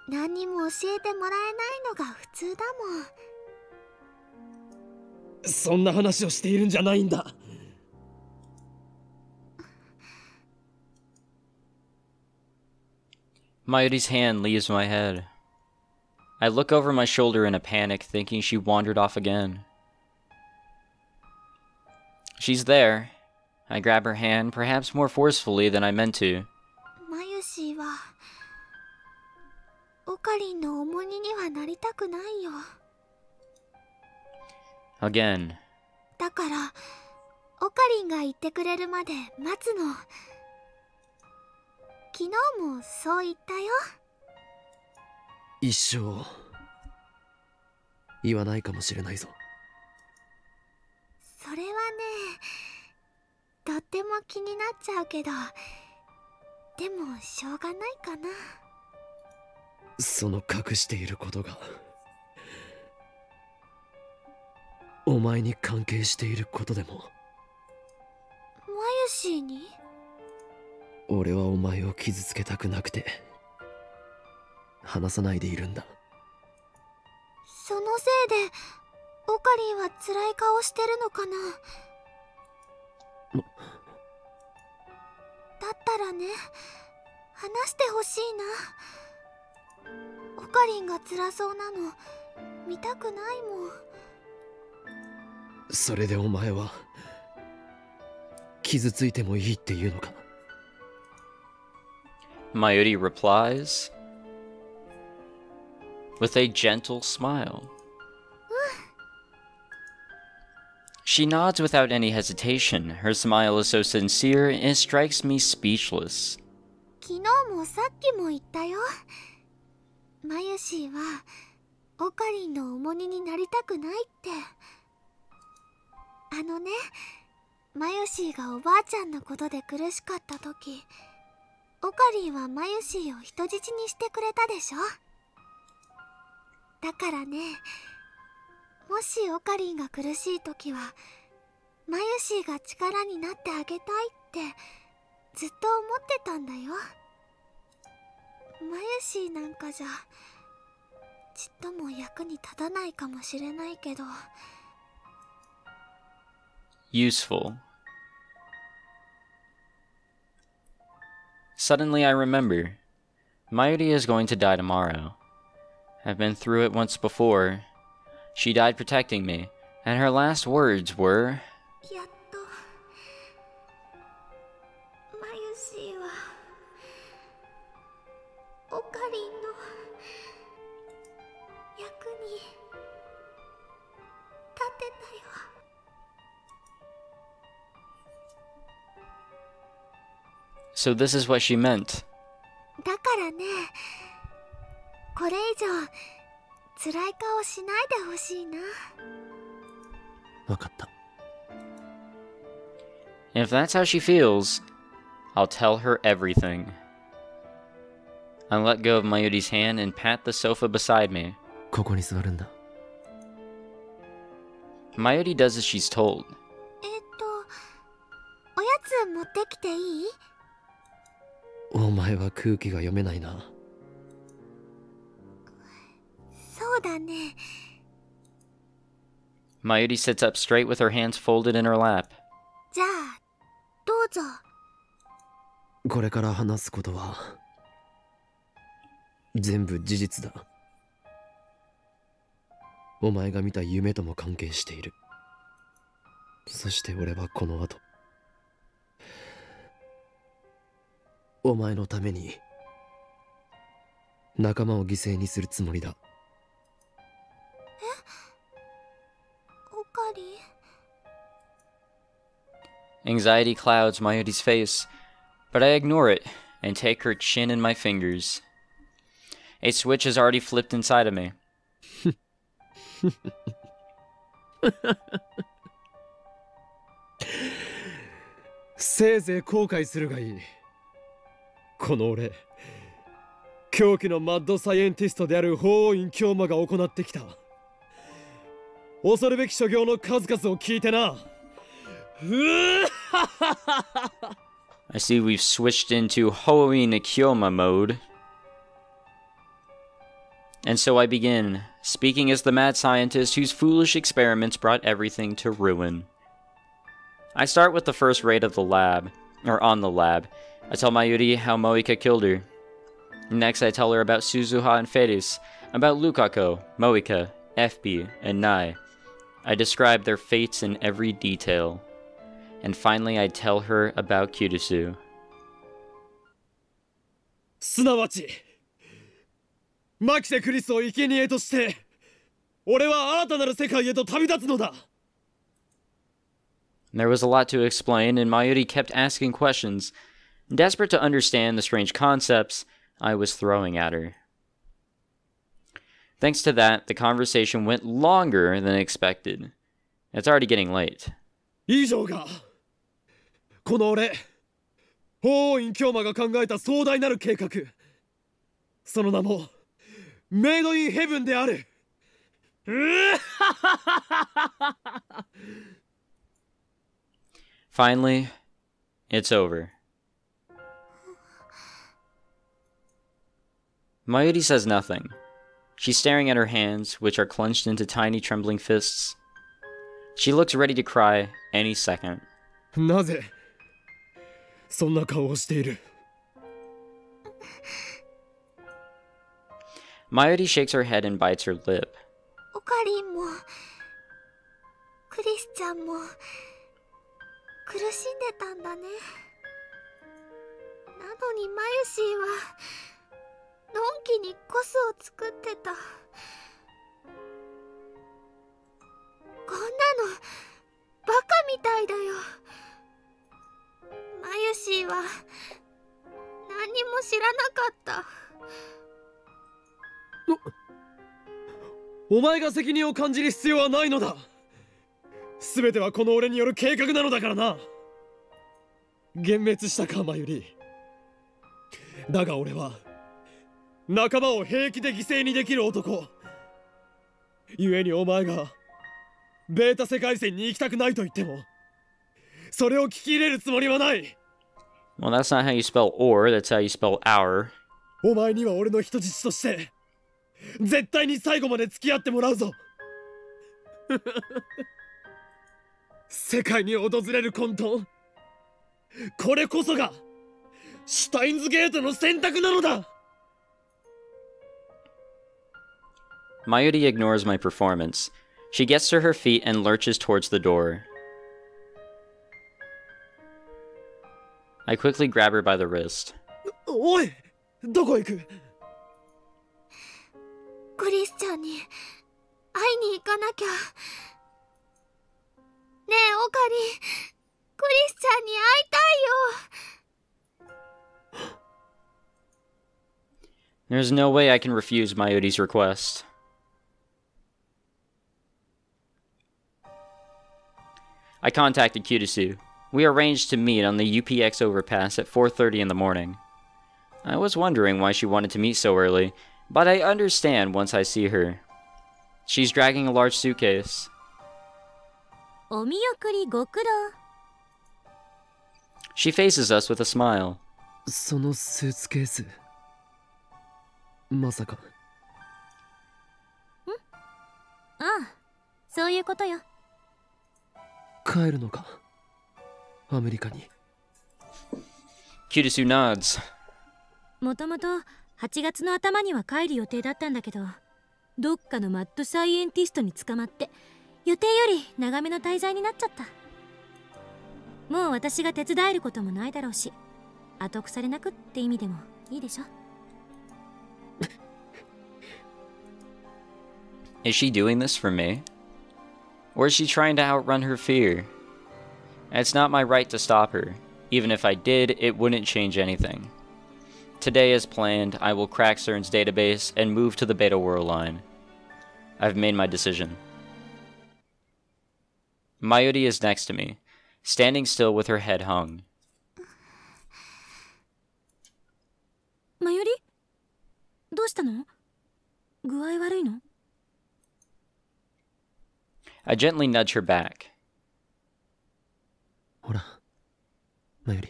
何にも教えてもらえないのが普通だもん。そんな話をしているんじゃないんだ。Mayuri's hand leaves my head. I look over my shoulder in a panic, thinking she wandered off again. She's there. I grab her hand, perhaps more forcefully than I meant to. マユシーはオカリンの重荷にはなりたくないよ。Again. だからオカリンが言ってくれるまで待つの。昨日もそう言ったよ。一生言わないかもしれないぞ。それはね、とっても気になっちゃうけど、でもしょうがないかな。その隠していることがお前に関係していることでも。マユシーに？俺はお前を傷つけたくなくて話さないでいるんだ。そのせいでオカリンは辛い顔してるのかな。だったらね、話してほしいな。オカリンが辛そうなの見たくないもん。それでお前は傷ついてもいいっていうのか。 Mayuri replies with a gentle smile. She nods without any hesitation. Her smile is so sincere, it strikes me speechless. 昨日もさっきも言ったよ。マユシーはオカリンの重荷になりたくないって。あのね、マユシーがおばあちゃんのことで苦しかった時、オカリンはマユシーを人質にしてくれたでしょ。だからね、もしオカリンが苦しい時はマユシーが力になってあげたいってずっと思ってたんだよ。マユシーなんかじゃちっとも役に立たないかもしれないけど。Useful. Suddenly I remember. Mayuri is going to die tomorrow. I've been through it once before. She died protecting me, and her last words were, やっとマユシーはオカリンの役に立てたよ。So this is what she meant. だからね、これ以上辛い顔しないでほしいな。分かった。 And if that's how she feels, I'll tell her everything. I let go of Mayuri's hand and pat the sofa beside me. ここに座るんだ。 Mayuri does as she's told. おやつ持ってきていい？お前は空気が読めないな。そうだね。Mayuri sits up straight with her hands folded in her lap. じゃあどうぞ。これから話すことは全部事実だ。お前が見た夢とも関係している。そして俺はこの後お前のために仲間を犠牲にするつもりだ。オカリン。 Anxiety clouds Mayuri's face, but I ignore it and take her chin in my fingers. A switch has already flipped inside of me. せいぜい後悔するがいい。この俺、狂気のマッドサイエンティストである法王院京馬が行ってきた恐るべき所業の数々を聞いてな。I see we've switched into Hoin Kyoma mode. And so I begin, speaking as the mad scientist whose foolish experiments brought everything to ruin. I start with the first raid of the lab, or on the lab. I tell Mayuri how Moika killed her. Next I tell her about Suzuha and Feris, about Lukako, Moika, FB, and Nai. I describe their fates in every detail. And finally I tell her about Kirisu. すなわちマキセ・クリスを生贄として俺は新たなる世界へと旅立つのだ。 There was a lot to explain, and Mayuri kept asking questions. Desperate to understand the strange concepts I was throwing at her. Thanks to that, the conversation went longer than expected. It's already getting late. 以上がこの俺法王院京馬が考えた壮大なる計画、その名もメイドインヘブンである。Finally, it's over. Mayuri says nothing. She's staring at her hands, which are clenched into tiny trembling fists. She looks ready to cry any second. なぜそんな顔をしている Mayuri shakes her head and bites her lip. オカリンもクリスちゃんも苦しんでたんだね。なのにマユシーはのんきにコスを作ってた。こんなのバカみたいだよ。マユシーは何にも知らなかった。お前が責任を感じる必要はないのだ。全てはこの俺による計画なのだからな。幻滅したか、マユリ。だが俺は仲間を平気で犠牲にできる男。故にお前がベータ世界線に行きたくないと言ってもそれを聞き入れるつもりはない。 Well, that's not how you spell or, that's how you spell our. お前には俺の人質として絶対に最後まで付き合ってもらうぞ。世界に訪れる混沌、これこそがシュタインズゲートの選択なのだ。 Mayuri ignores my performance. She gets to her feet and lurches towards the door. I quickly grab her by the wrist. おい、どこ行く？クリスちゃんに会いに行かなきゃ。ねえオカリン、クリスちゃんに会いたいよ。 There's no way I can refuse Mayuri's request. I contacted Kirisu. We arranged to meet on the UPX overpass at 4:30 in the morning. I was wondering why she wanted to meet so early, but I understand once I see her. She's dragging a large suitcase. お見送りご苦労。 She faces us with a smile. そのスーツケース、まさか。ああ、そういうことよ。帰るのか、アメリカに。 Kirisu nods. もともと8月の頭には帰る予定だったんだけど、どっかのマッドサイエンティストに捕まって予定より長めの滞在になっちゃった。もう私が手伝えることもないだろうし、後腐れなくって意味でもいいでしょ。Is she doing this for me? Or is she trying to outrun her fear? It's not my right to stop her. Even if I did, it wouldn't change anything. Today, as planned, I will crack CERN's database and move to the Beta World line. I've made my decision. Mayuri is next to me, standing still with her head hung. マユリ？どうしたの？具合悪いの？ I gently nudge her back. ほら、マユリ。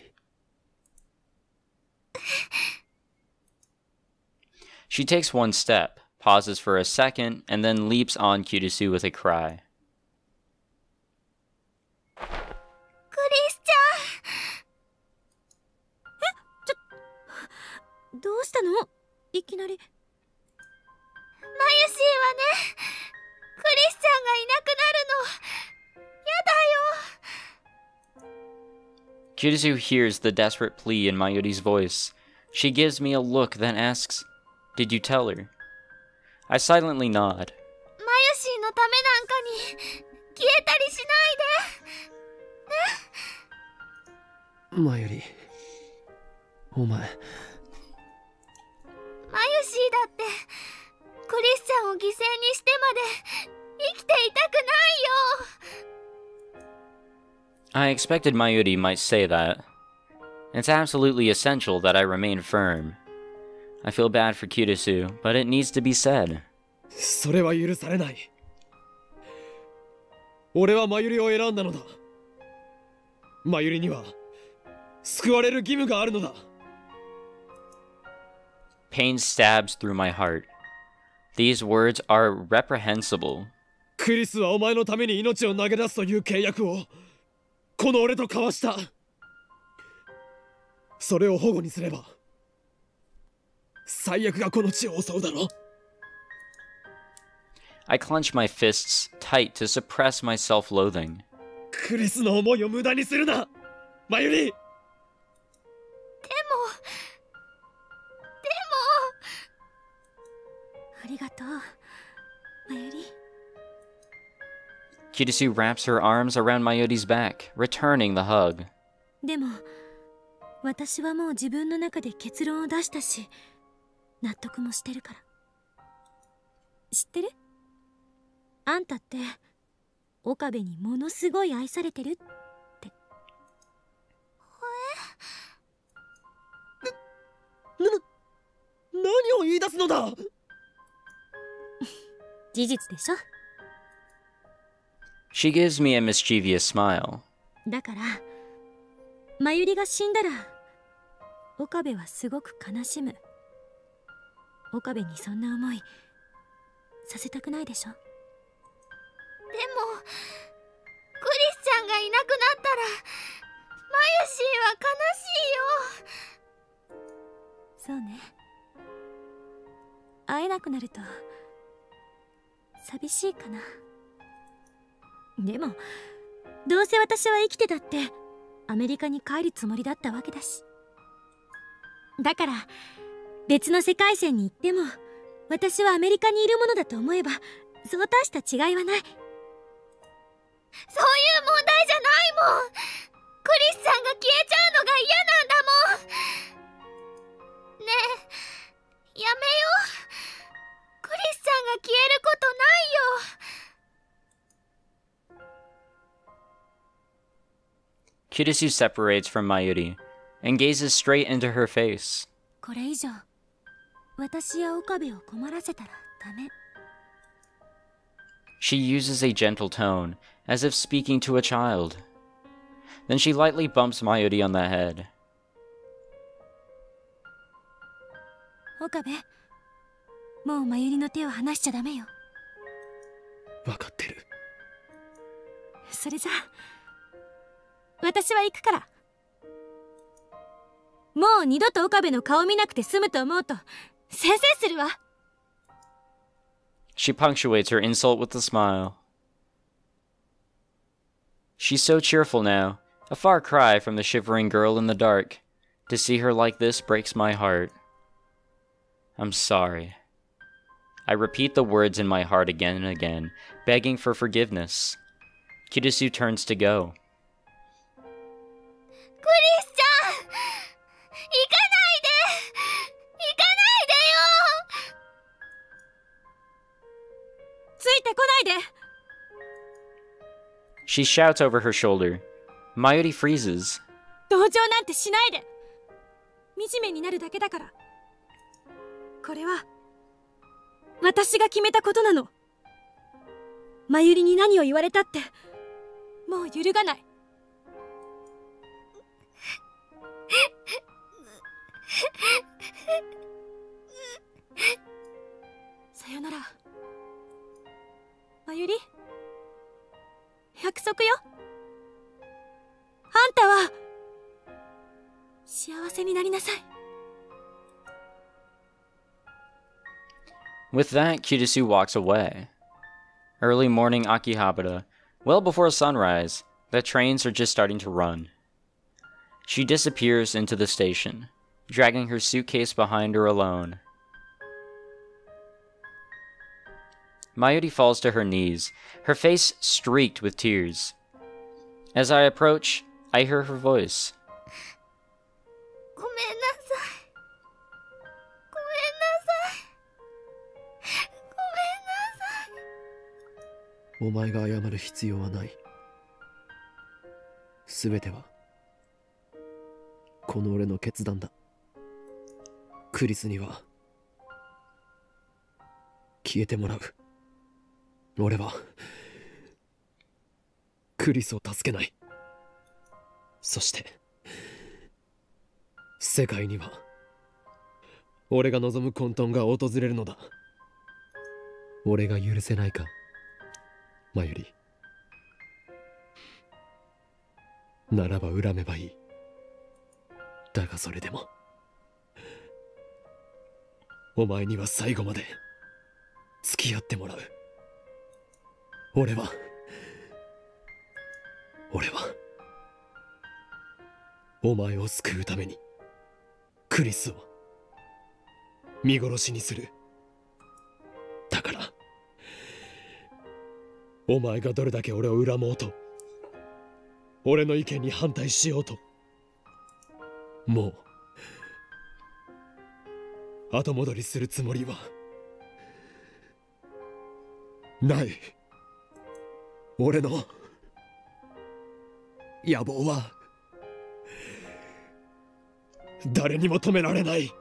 She takes one step, pauses for a second, and then leaps on Kirisu with a cry. クリスちゃん。どうしたの？いきなり。マユシーはね、クリスちゃんがいなくなるのやだよ。 Kirisu hears the desperate plea in Mayuri's voice. She gives me a look, then asks, "Did you tell her?" I silently nod. マユシーのためなんかに消えたりしないで。ね。マユリ、お前。マユシーだってクリスちゃんを犠牲にしてまで生きていたくないよ。 I expected Mayuri might say that. It's absolutely essential that I remain firm. I feel bad for Kirisu, but it needs to be said. それは許されない。俺はマユリを選んだのだ。マユリには救われる義務があるのだ。Pain stabs through my heart. These words are reprehensible. クリスはお前のために命を投げ出すという契約をこの俺と交わした。それを保護にすれば最悪がこの地を襲うだろう。 I clench my fists tight to suppress my self-loathing. クリスの思いを無駄にするな、マユリ。ありがとう、マユリ。 Kirisu wraps her arms around Mayuri's back, returning the hug. でも私はもう自分の中で結論を出したし、納得もしてるから。知ってる？あんたって岡部にものすごい愛されてるって。何を言い出すのだ。事実でしょ。 She gives me a mischievous smile. だからマユリが死んだら岡部はすごく悲しむ。岡部にそんな思いさせたくないでしょ。でもクリスちゃんがいなくなったらマユシーは悲しいよ。そうね。会えなくなると寂しいかな。でもどうせ私は生きてたってアメリカに帰るつもりだったわけだし。だから別の世界線に行っても私はアメリカにいるものだと思えばそう大した違いはない。そういう問題じゃないもん。クリスちゃんが消えちゃうのが嫌なんだもん。ねえ、やめよう。クリスちゃんが消えることないよ。 Kirisu separates from Mayuri and gazes straight into her face. これ以上私や岡部を困らせたらダメ。 She uses a gentle tone, as if speaking to a child. Then she lightly bumps Mayuri on the head. 岡部、もうマユリの手を離しちゃダメよ。分かってる。それじゃあ私は行くから。もう二度と岡部の顔見なくて済むと思うとせいせいするわ。 She punctuates her insult with a smile. She's so cheerful now, a far cry from the shivering girl in the dark. To see her like this breaks my heart. I'm sorry. I repeat the words in my heart again and again, begging for forgiveness. Kirisu turns to go. クリスちゃん、行かないで。行かないでよ。ついてこないで。 She shouts over her shoulder. Mayuri freezes. 同情なんてしないで。惨めになるだけだから。これは私が決めたことなの。マユリに何を言われたってもう揺るがない。さよならマユリ。約束よ。あんたは幸せになりなさい。 With that, Kirisu walks away. Early morning Akihabara, well before sunrise, the trains are just starting to run. She disappears into the station, dragging her suitcase behind her alone. Mayuri falls to her knees, her face streaked with tears. As I approach, I hear her voice. ごめんなさい。ごめんなさい。ごめんなさい。お前が謝る必要はない。すべてはこの俺の決断だ。クリスには消えてもらう。俺はクリスを助けない。そして世界には俺が望む混沌が訪れるのだ。俺が許せないか、マユリ。ならば恨めばいい。だがそれでもお前には最後まで付き合ってもらう。俺はお前を救うためにクリスを見殺しにする。だからお前がどれだけ俺を恨もうと、俺の意見に反対しようと、もう後戻りするつもりはない。俺の野望は誰にも止められない。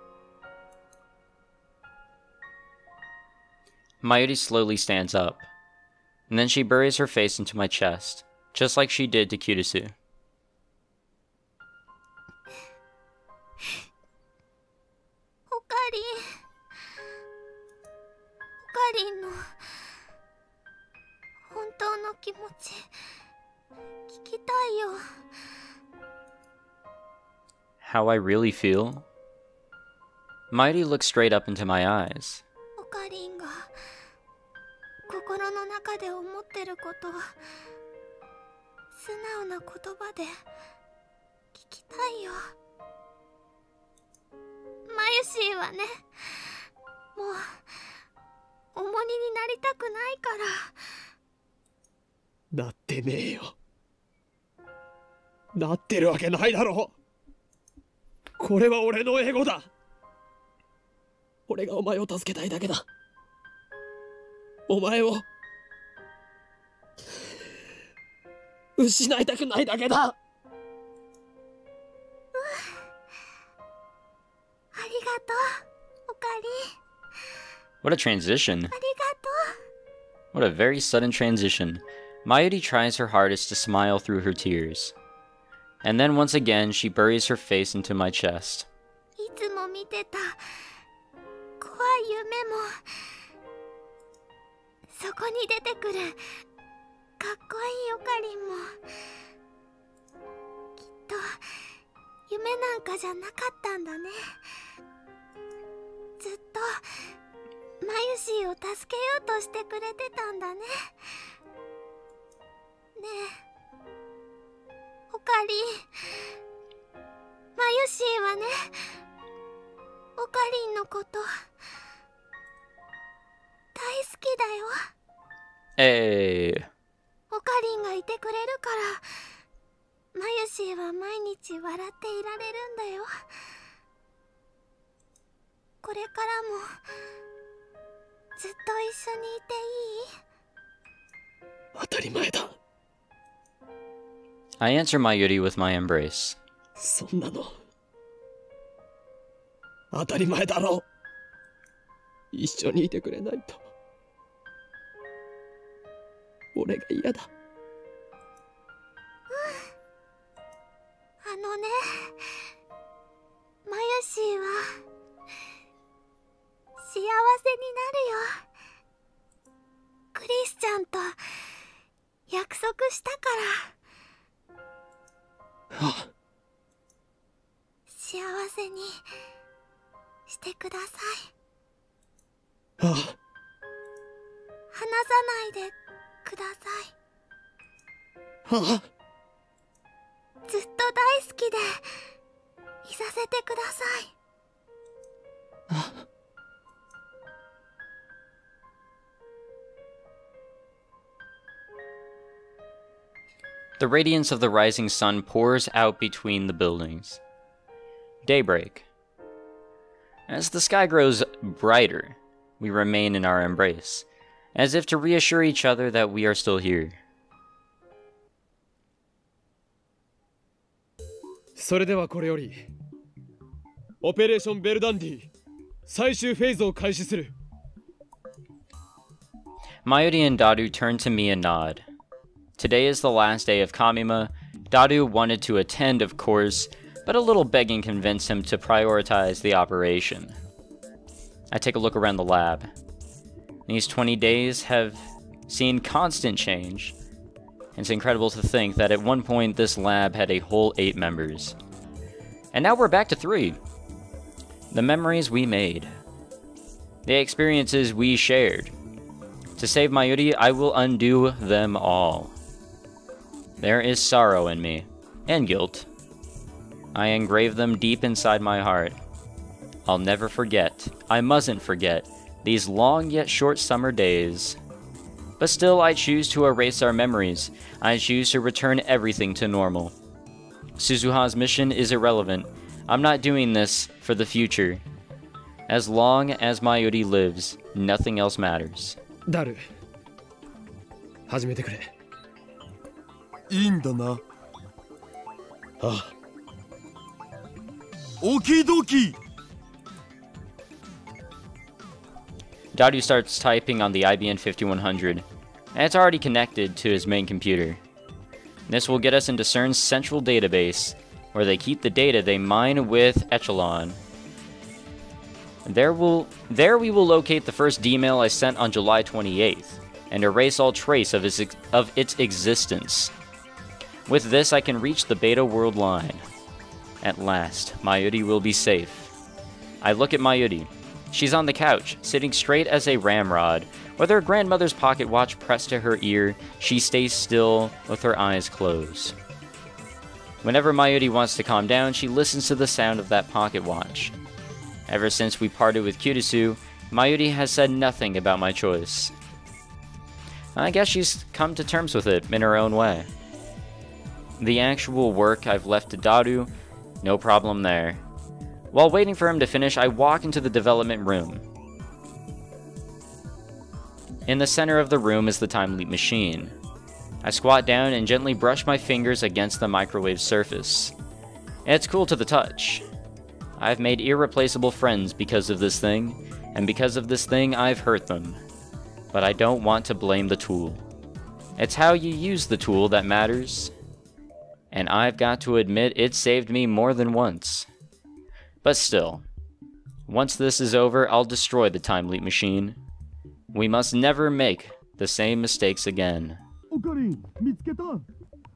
Mayuri slowly stands up, and then she buries her face into my chest, just like she did to Kirisu. オカリンの本当の気持ち聞きたいよ。 How I really feel? Mayuri looks straight up into my eyes. オカリンが心の中で思ってることを素直な言葉で聞きたいよ。マユシーはね、もう重荷になりたくないから。なってねえよ。なってるわけないだろう。これは俺のエゴだ。俺がお前を助けたいだけだ。お前を失いたくないだけだ。ありがとう、オカリン。 What a transition. ありがとう。 What a very sudden transition. Mayuri tries her hardest to smile through her tears. And then once again, she buries her face into my chest. いつも見てた怖い夢もそこに出てくるかっこいいオカリンもきっと夢なんかじゃなかったんだね。ずっとマユシーを助けようとしてくれてたんだね。ねえオカリン、マユシーはね、オカリンのこと大好きだよ。Hey. オカリンがいてくれるからマユシーは毎日笑っていられるんだよ。これからもずっと一緒にいていい？当たり前だ。I answer Mayuri with my embrace. そんなの当たり前だろう。一緒にいてくれないと俺が嫌だ。あのね、マユシーは幸せになるよ。クリスちゃんと約束したから。ああ、幸せにしてください。ああ、離さないでください。ああ、ずっと大好きでいさせてください。ああ。The radiance of the rising sun pours out between the buildings. Daybreak. As the sky grows brighter, we remain in our embrace, as if to reassure each other that we are still here. それではこれよりオペレーションベルダンディ最終フェーズを開始する。 Mayuri and Daru turn to me and nod. Today is the last day of Kamima. Daru wanted to attend, of course, but a little begging convinced him to prioritize the operation. I take a look around the lab. These 20 days have seen constant change. It's incredible to think that at one point this lab had a whole 8 members. And now we're back to 3. The memories we made. The experiences we shared. To save Mayuri, I will undo them all. There is sorrow in me, and guilt. I engrave them deep inside my heart. I'll never forget, I mustn't forget, these long yet short summer days. But still, I choose to erase our memories. I choose to return everything to normal. Suzuha's mission is irrelevant. I'm not doing this for the future. As long as Mayuri lives, nothing else matters. ダル、始めてくれ。いいんだな。ああ。オキドキ。Dadu starts typing on the IBM 5100, and it's already connected to his main computer. This will get us into CERN's central database, where they keep the data they mine with Echelon. There we will locate the first D-mail I sent on July 28th, and erase all trace of its existence. With this, I can reach the Beta World line. At last, Mayuri will be safe. I look at Mayuri. She's on the couch, sitting straight as a ramrod. With her grandmother's pocket watch pressed to her ear, she stays still with her eyes closed. Whenever Mayuri wants to calm down, she listens to the sound of that pocket watch. Ever since we parted with Kirisu, Mayuri has said nothing about my choice. I guess she's come to terms with it in her own way. The actual work I've left to Dadu, no problem there. While waiting for him to finish, I walk into the development room. In the center of the room is the time leap machine. I squat down and gently brush my fingers against the microwave surface. It's cool to the touch. I've made irreplaceable friends because of this thing, and because of this thing I've hurt them. But I don't want to blame the tool. It's how you use the tool that matters. And I've got to admit it saved me more than once. But still, once this is over, I'll destroy the time leap machine. We must never make the same mistakes again. オカリン、見つけた。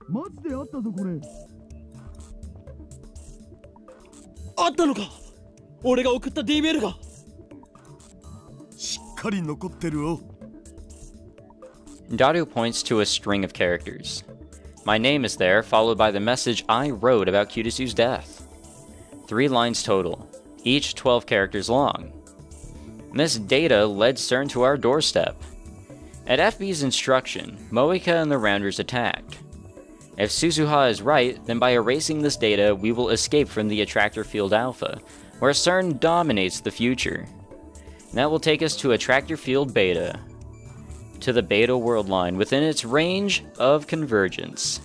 マジであったぞこれ。あったのか。俺が送った D メールが。しっかり残ってるよ。Dadu points to a string of characters. My name is there, followed by the message I wrote about Kirisu's death. 3 lines total, each 12 characters long. This data led CERN to our doorstep. At FB's instruction, Moika and the Rounders attacked. If Suzuha is right, then by erasing this data, we will escape from the Attractor Field Alpha, where CERN dominates the future. That will take us to Attractor Field Beta, to the Beta World line within its range of convergence,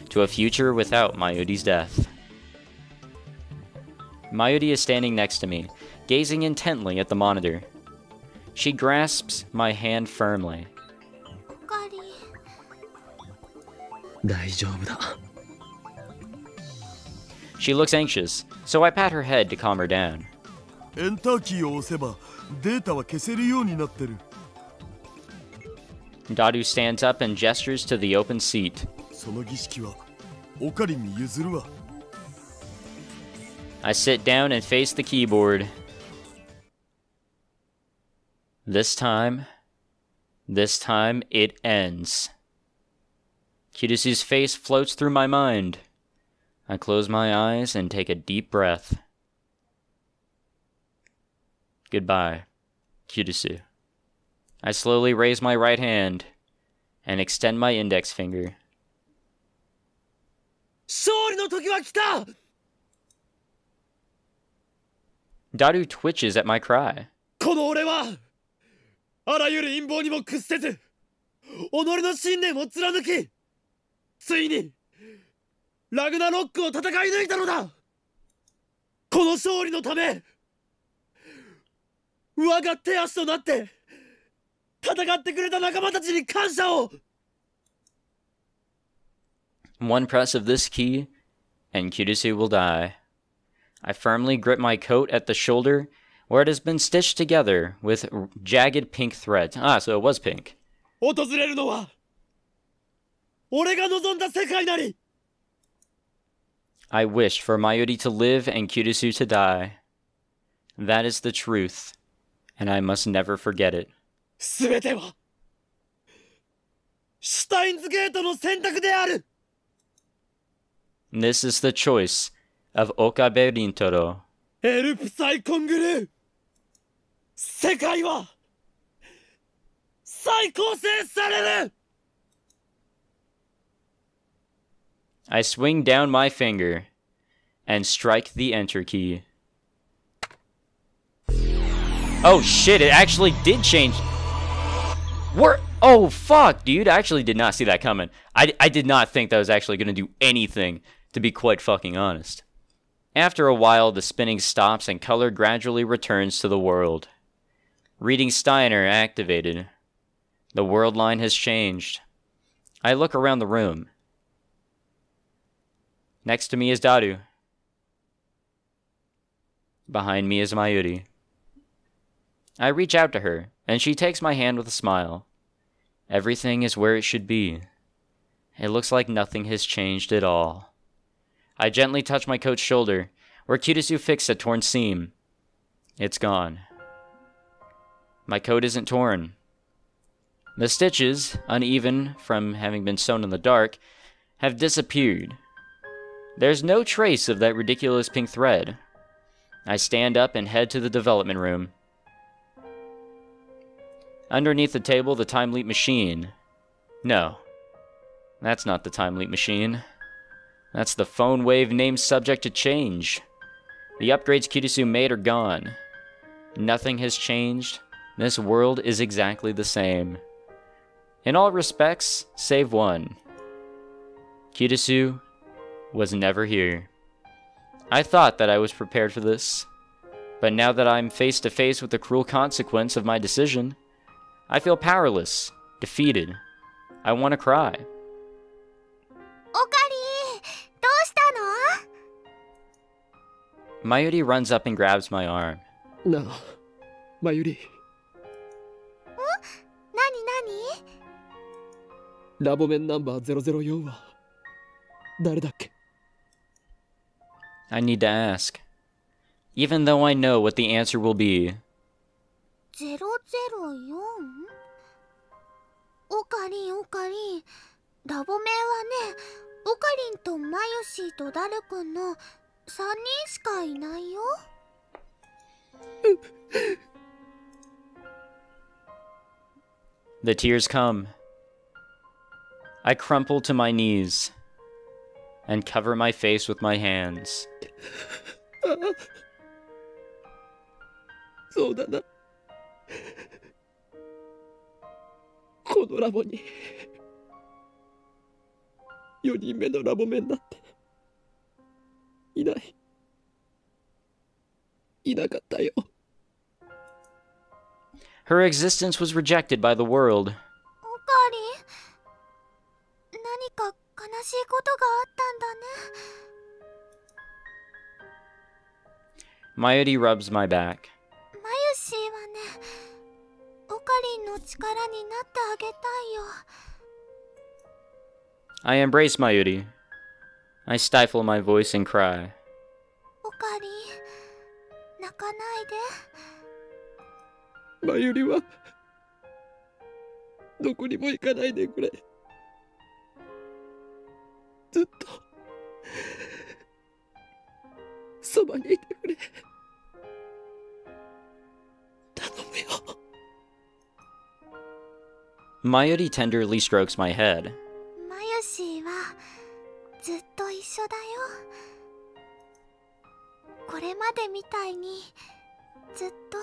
to a future without Mayuri's death. Mayuri is standing next to me, gazing intently at the monitor. She grasps my hand firmly. 大丈夫だ。She looks anxious, so I pat her head to calm her down. エンターキーを押せばデータは消せるようになってる。Dadu stands up and gestures to the open seat. その儀式はオカリンに譲るわ。I sit down and face the keyboard. This time it ends. Kirisu's face floats through my mind. I close my eyes and take a deep breath. Goodbye, Kirisu. I slowly raise my right hand and extend my index finger. 勝利の時は来た! Dadu twitches at my cry. この俺はあらゆる陰謀にも屈せず己の信念を貫きついにラグナロックを戦い抜いたのだ。この勝利のため我が手足となって戦ってくれた仲間たちに感謝を。 One press of this key, and Kirisu will die. I firmly grip my coat at the shoulder, where it has been stitched together with jagged pink thread. Ah, so it was pink. 訪れるのは俺が望んだ世界なり。 I wish for Mayuri to live and Kirisu to die. That is the truth, and I must never forget it. すべてはシュタインズゲートの選択である。 This is the choice of Okabe Rintoro. エルプサイコングルー、世界は再構成される。 I swing down my finger and strike the enter key. Oh shit, it actually did change. Oh fuck, dude, I actually did not see that coming. I did not think that was actually going to do anything, to be quite fucking honest. After a while, the spinning stops and color gradually returns to the world. Reading Steiner activated. The world line has changed. I look around the room. Next to me is Daru. Behind me is Mayuri. I reach out to her, and she takes my hand with a smile. Everything is where it should be. It looks like nothing has changed at all. I gently touch my coat's shoulder, where Kirisu fixed a torn seam. It's gone. My coat isn't torn. The stitches, uneven from having been sewn in the dark, have disappeared. There's no trace of that ridiculous pink thread. I stand up and head to the development room. Underneath the table, the time leap machine. No, that's not the time leap machine. That's the phone wave named subject to change. The upgrades Kirisu made are gone. Nothing has changed. This world is exactly the same. In all respects, save one. Kirisu was never here. I thought that I was prepared for this, but now that I'm face to face with the cruel consequence of my decision, I feel powerless, defeated. I want to cry. おかり、どうしたの？ Mayuri runs up and grabs my arm. なあ、マユリ。なに？ラボメンナンバー004は誰だっけ？ I need to ask, even though I know what the answer will be. 004？おかりん、ラボメンはね、おかりんとマヨシーとダルくんの3人しかいないよ。The tears come. I crumple to my knees and cover my face with my hands. そうだな。このラボに4人目のラボメンなんていなかったよ。 Her existence was rejected by the world. おかりん、何か悲しいことがあったんだね。Mayuri rubs my back. マユシーはね、おかりんの力になってあげたいよ。 I embrace Mayuri. I stifle my voice and cry. おかりん、泣かないで。マユリはどこにも行かないでくれ。ずっとそばにいてくれ。頼むよ。 Mayuri tenderly strokes my head. マユシーはずっと一緒だよ。これまでみたいにずっと。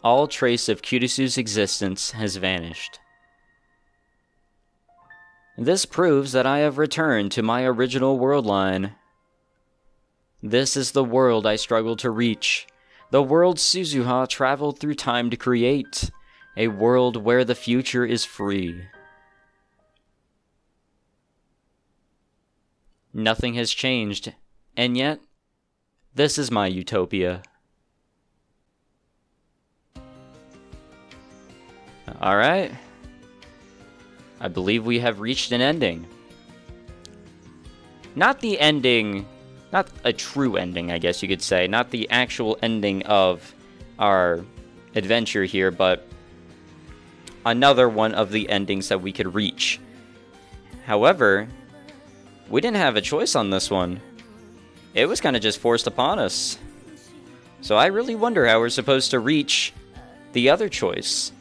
All trace of Kirisu's existence has vanished. This proves that I have returned to my original world line. This is the world I struggled to reach, the world Suzuha traveled through time to create, a world where the future is free. Nothing has changed, and yet, this is my utopia. Alright. I believe we have reached an ending. Not the ending, not a true ending, I guess you could say. Not the actual ending of our adventure here, but another one of the endings that we could reach. However, we didn't have a choice on this one. It was kind of just forced upon us. So I really wonder how we're supposed to reach the other choice.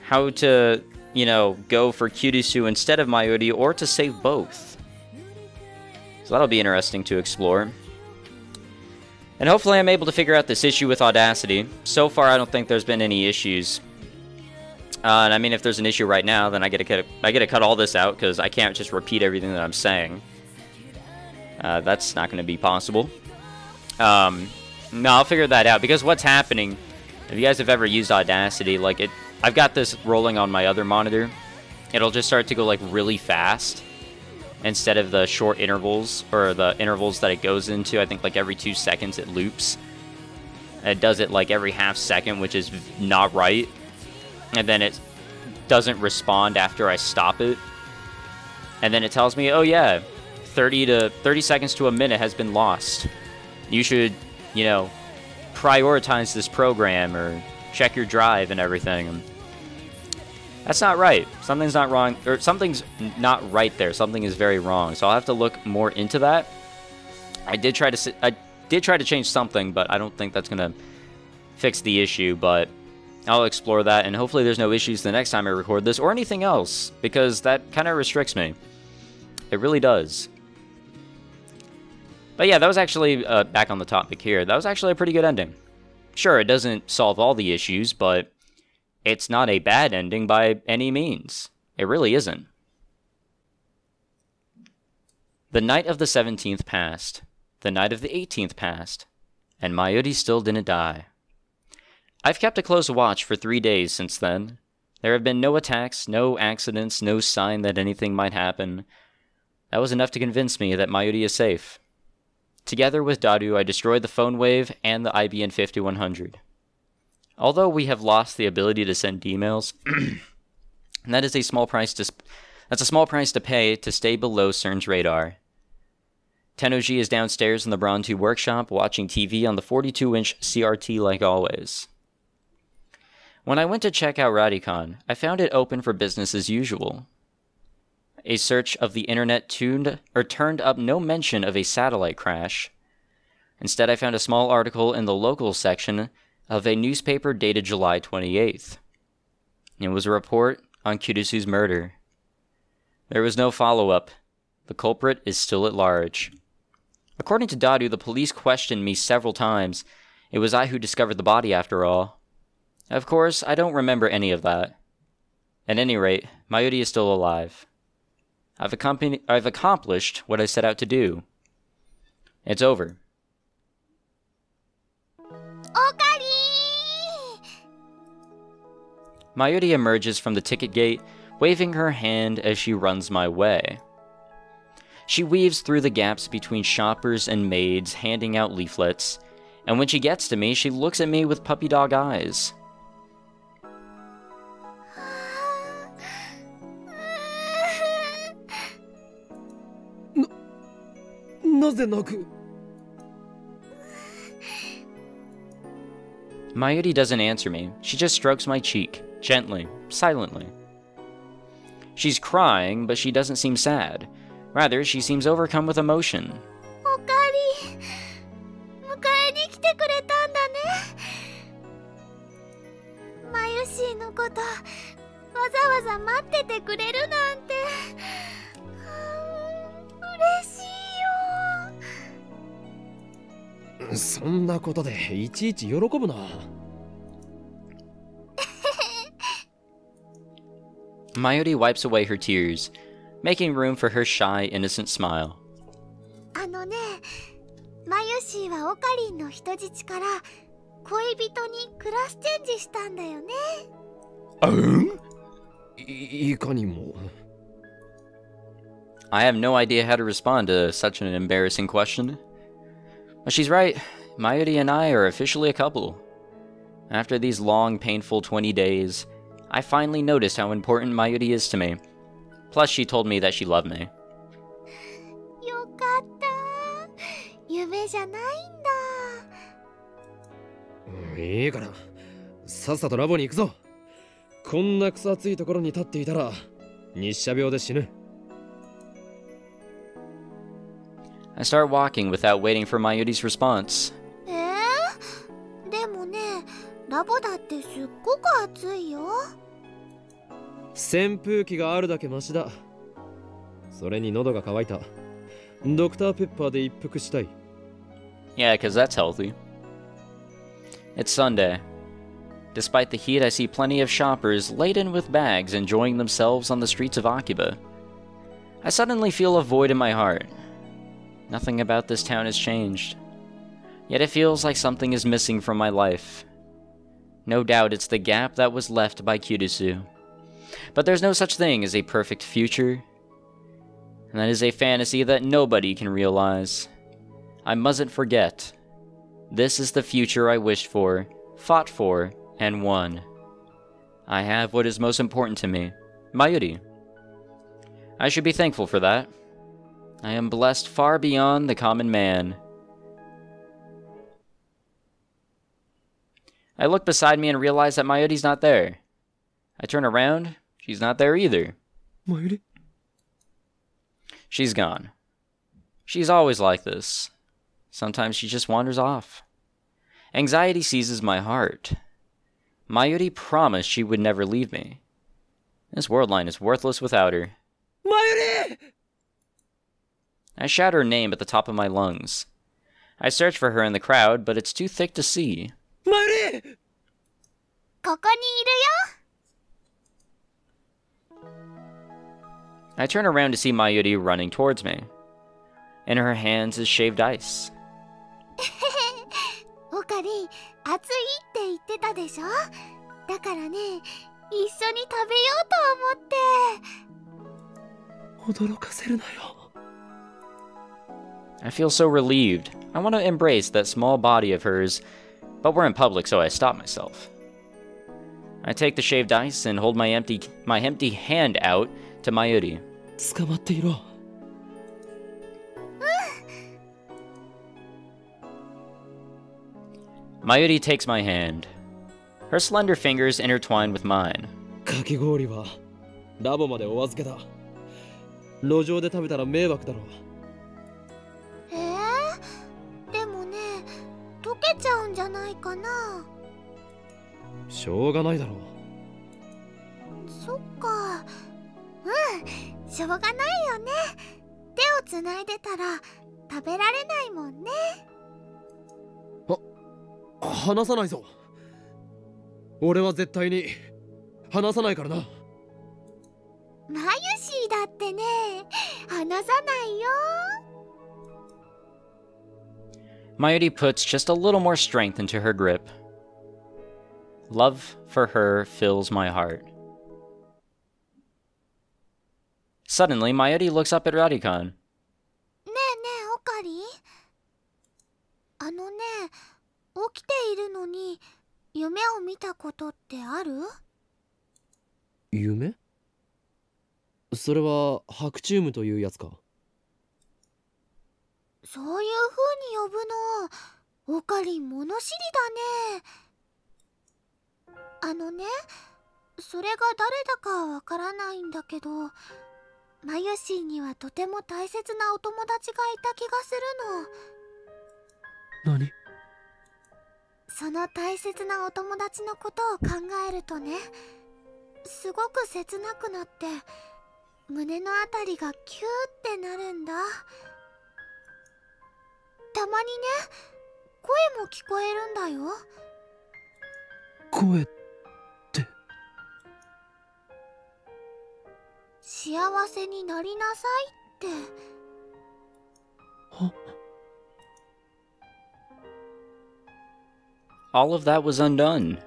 How to, you know, go for Kirisu instead of Mayuri, or to save both. So that'll be interesting to explore. And hopefully I'm able to figure out this issue with Audacity. So far I don't think there's been any issues. And I mean, if there's an issue right now, then I gotta cut all this out, because I can't just repeat everything that I'm saying. That's not going to be possible. No, I'll figure that out, because what's happening, if you guys have ever used Audacity, like I've got this rolling on my other monitor. It'll just start to go like really fast instead of the short intervals, or the intervals that it goes into. I think like every 2 seconds it loops. It does it like every half second, which is not right. And then it doesn't respond after I stop it. And then it tells me, oh yeah, 30 seconds to a minute has been lost. You should, you know, prioritize this program, or check your drive and everything. That's not right. Something's not wrong, or something's not right there. Something is very wrong. So I'll have to look more into that. I did try to change something, but I don't think that's gonna fix the issue. But I'll explore that, and hopefully there's no issues the next time I record this, or anything else, because that kind of restricts me. It really does. But yeah, that was actually, back on the topic here, that was actually a pretty good ending. Sure, it doesn't solve all the issues, but it's not a bad ending by any means. It really isn't. The night of the 17th passed. The night of the 18th passed. And Mayuri still didn't die. I've kept a close watch for 3 days since then. There have been no attacks, no accidents, no sign that anything might happen. That was enough to convince me that Mayuri is safe. Together with Daru, I destroyed the phone wave and the IBN 5100. Although we have lost the ability to send emails, and that's a small price to pay to stay below CERN's radar. Tennoji is downstairs in the Brontu workshop watching TV on the 42-inch CRT like always. When I went to check out Radicon, I found it open for business as usual. A search of the internet turned up no mention of a satellite crash. Instead, I found a small article in the local section of a newspaper dated July 28th. It was a report on Kirisu's murder. There was no follow-up. The culprit is still at large. According to Daru, the police questioned me several times. It was I who discovered the body after all. Of course, I don't remember any of that. At any rate, Mayuri is still alive. I've accomplished what I set out to do. It's over. Okari! Mayuri emerges from the ticket gate, waving her hand as she runs my way. She weaves through the gaps between shoppers and maids, handing out leaflets, and when she gets to me, she looks at me with puppy dog eyes. Mayuri doesn't answer me. She just strokes my cheek, gently, silently. She's crying, but she doesn't seem sad. Rather, she seems overcome with emotion. Okari, 迎えに来てくれたんだね。マユシーのことわざわざ待っててくれるなんて嬉しいよ。そんなことでいちいち喜ぶな。Mayuri wipes away her tears, making room for her shy, innocent smile. あのね、マユシーはオカリンの人質から恋人にクラスチェンジしたんだよね。いかにも。I have no idea how to respond to such an embarrassing question. But she's right. Mayuri and I are officially a couple. After these long, painful 20 days, I finally noticed how important Mayuri is to me. Plus, she told me that she loved me. よかった。夢じゃないんだ。いいからさっさとラボに行くぞ。こんな草暑いところに立っていたら日射病で死ぬ。I start walking without waiting for Mayuri's response. でもね、ラボだってすっごく暑いよ。扇風機があるだけマシだ。それに喉が渇いた。ドクターペッパーで一服したい。Yeah, because that's healthy. It's Sunday. Despite the heat, I see plenty of shoppers laden with bags enjoying themselves on the streets of Akiba. I suddenly feel a void in my heart. Nothing about this town has changed. Yet it feels like something is missing from my life. No doubt it's the gap that was left by Kyudusu. But there's no such thing as a perfect future. And that is a fantasy that nobody can realize. I mustn't forget. This is the future I wished for, fought for, and won. I have what is most important to me, Mayuri. I should be thankful for that. I am blessed far beyond the common man. I look beside me and realize that Mayuri's not there. I turn around, she's not there either. Mayuri? She's gone. She's always like this. Sometimes she just wanders off. Anxiety seizes my heart. Mayuri promised she would never leave me. This world line is worthless without her. Mayuri! I shout her name at the top of my lungs. I search for her in the crowd, but it's too thick to see. Mayuri! ここにいるよ。 I turn around to see Mayuri running towards me. In her hands is shaved ice. オカリン、暑いって言ってたでしょ。だからね、一緒に食べようと思って。驚かせるなよ。I feel so relieved. I want to embrace that small body of hers, but we're in public, so I stop myself. I take the shaved ice and hold my empty hand out to Mayuri. 捕まっていろ。Mayuri takes my hand. Her slender fingers intertwine with mine. かき氷はラボまでお預けだ。路上で食べたら迷惑だろう。でもね、溶けちゃうんじゃないかな。しょうがないだろう。そっか。しょうがないよね。手をつないでたら食べられないもんね。離さないぞ。俺は絶対に離さないからな。マユシーだってね、離さないよ。Mayuri puts just a little more strength into her grip. Love for her fills my heart. Suddenly, Mayuri looks up at Radikan. ねえねえ、オカリン。あのね、起きているのに夢を見たことってある？夢？それは白チュームというやつか。そういう風に呼ぶの、オカリン物知りだね。あのね、それが誰だかはわからないんだけど、マユシーにはとても大切なお友達がいた気がするの。何？その大切なお友達のことを考えるとね、すごく切なくなって胸のあたりがキューってなるんだ。たまにね、声も聞こえるんだよ。声って？幸せになりなさいって。All of that was undone.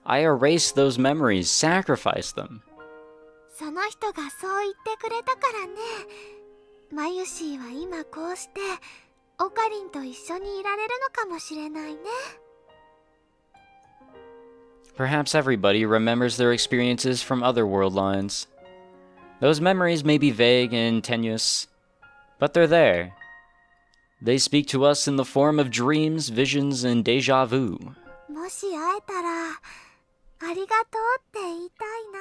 I erased those memories, sacrificed them. その人がそう言ってくれたからね、マユシーは今こうしてオカリンと一緒にいられるのかもしれないね。 Perhaps everybody remembers their experiences from other world lines. Those memories may be vague and tenuous, but they're there. They speak to us in the form of dreams, visions, and déjà vu. もし会えたらありがとうって言いたいな。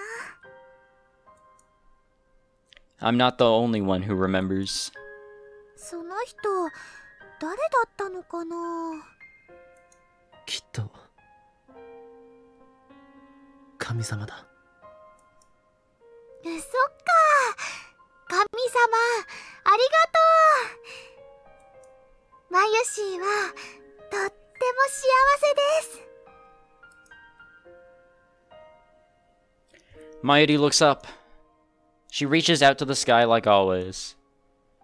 I'm not the only one who remembers. その人誰だったのかな。きっと神様だ。そっか、神様ありがとう。マユシーはとっても幸せです。 Mayuri looks up. She reaches out to the sky like always.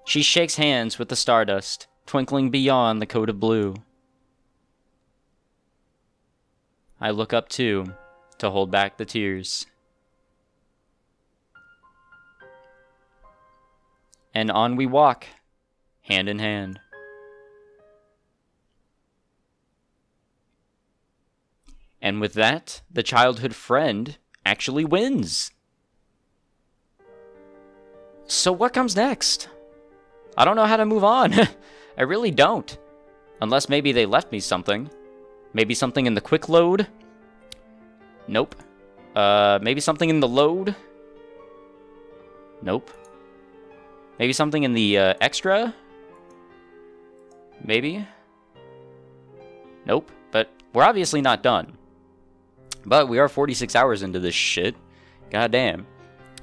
She shakes hands with the stardust, twinkling beyond the coat of blue. I look up too, to hold back the tears. And on we walk, hand in hand. And with that, the childhood friend actually wins. So what comes next? I don't know how to move on. I really don't. Unless maybe they left me something. Maybe something in the quick load? Nope. Maybe something in the load? Nope. Maybe something in the extra? Maybe? Nope. But we're obviously not done. But we are 46 hours into this shit. Goddamn.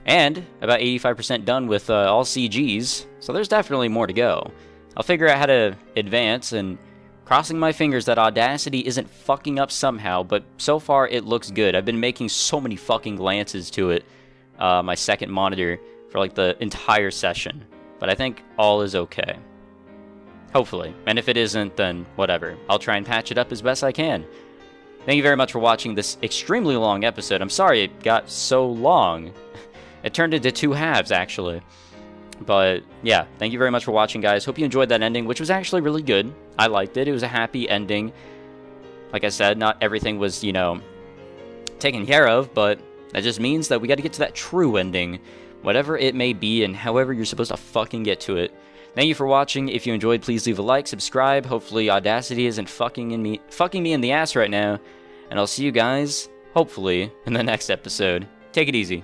And about 85% done with all CGs, so there's definitely more to go. I'll figure out how to advance, and crossing my fingers that Audacity isn't fucking up somehow, but so far it looks good. I've been making so many fucking glances to it, my second monitor, for like the entire session. But I think all is okay. Hopefully. And if it isn't, then whatever. I'll try and patch it up as best I can. Thank you very much for watching this extremely long episode. I'm sorry it got so long. It turned into 2 halves, actually. But, yeah, thank you very much for watching, guys. Hope you enjoyed that ending, which was actually really good. I liked it. It was a happy ending. Like I said, not everything was, you know, taken care of, but that just means that we got to get to that true ending, whatever it may be and however you're supposed to fucking get to it. Thank you for watching. If you enjoyed, please leave a like, subscribe. Hopefully Audacity isn't fucking me in the ass right now. And I'll see you guys, hopefully, in the next episode. Take it easy.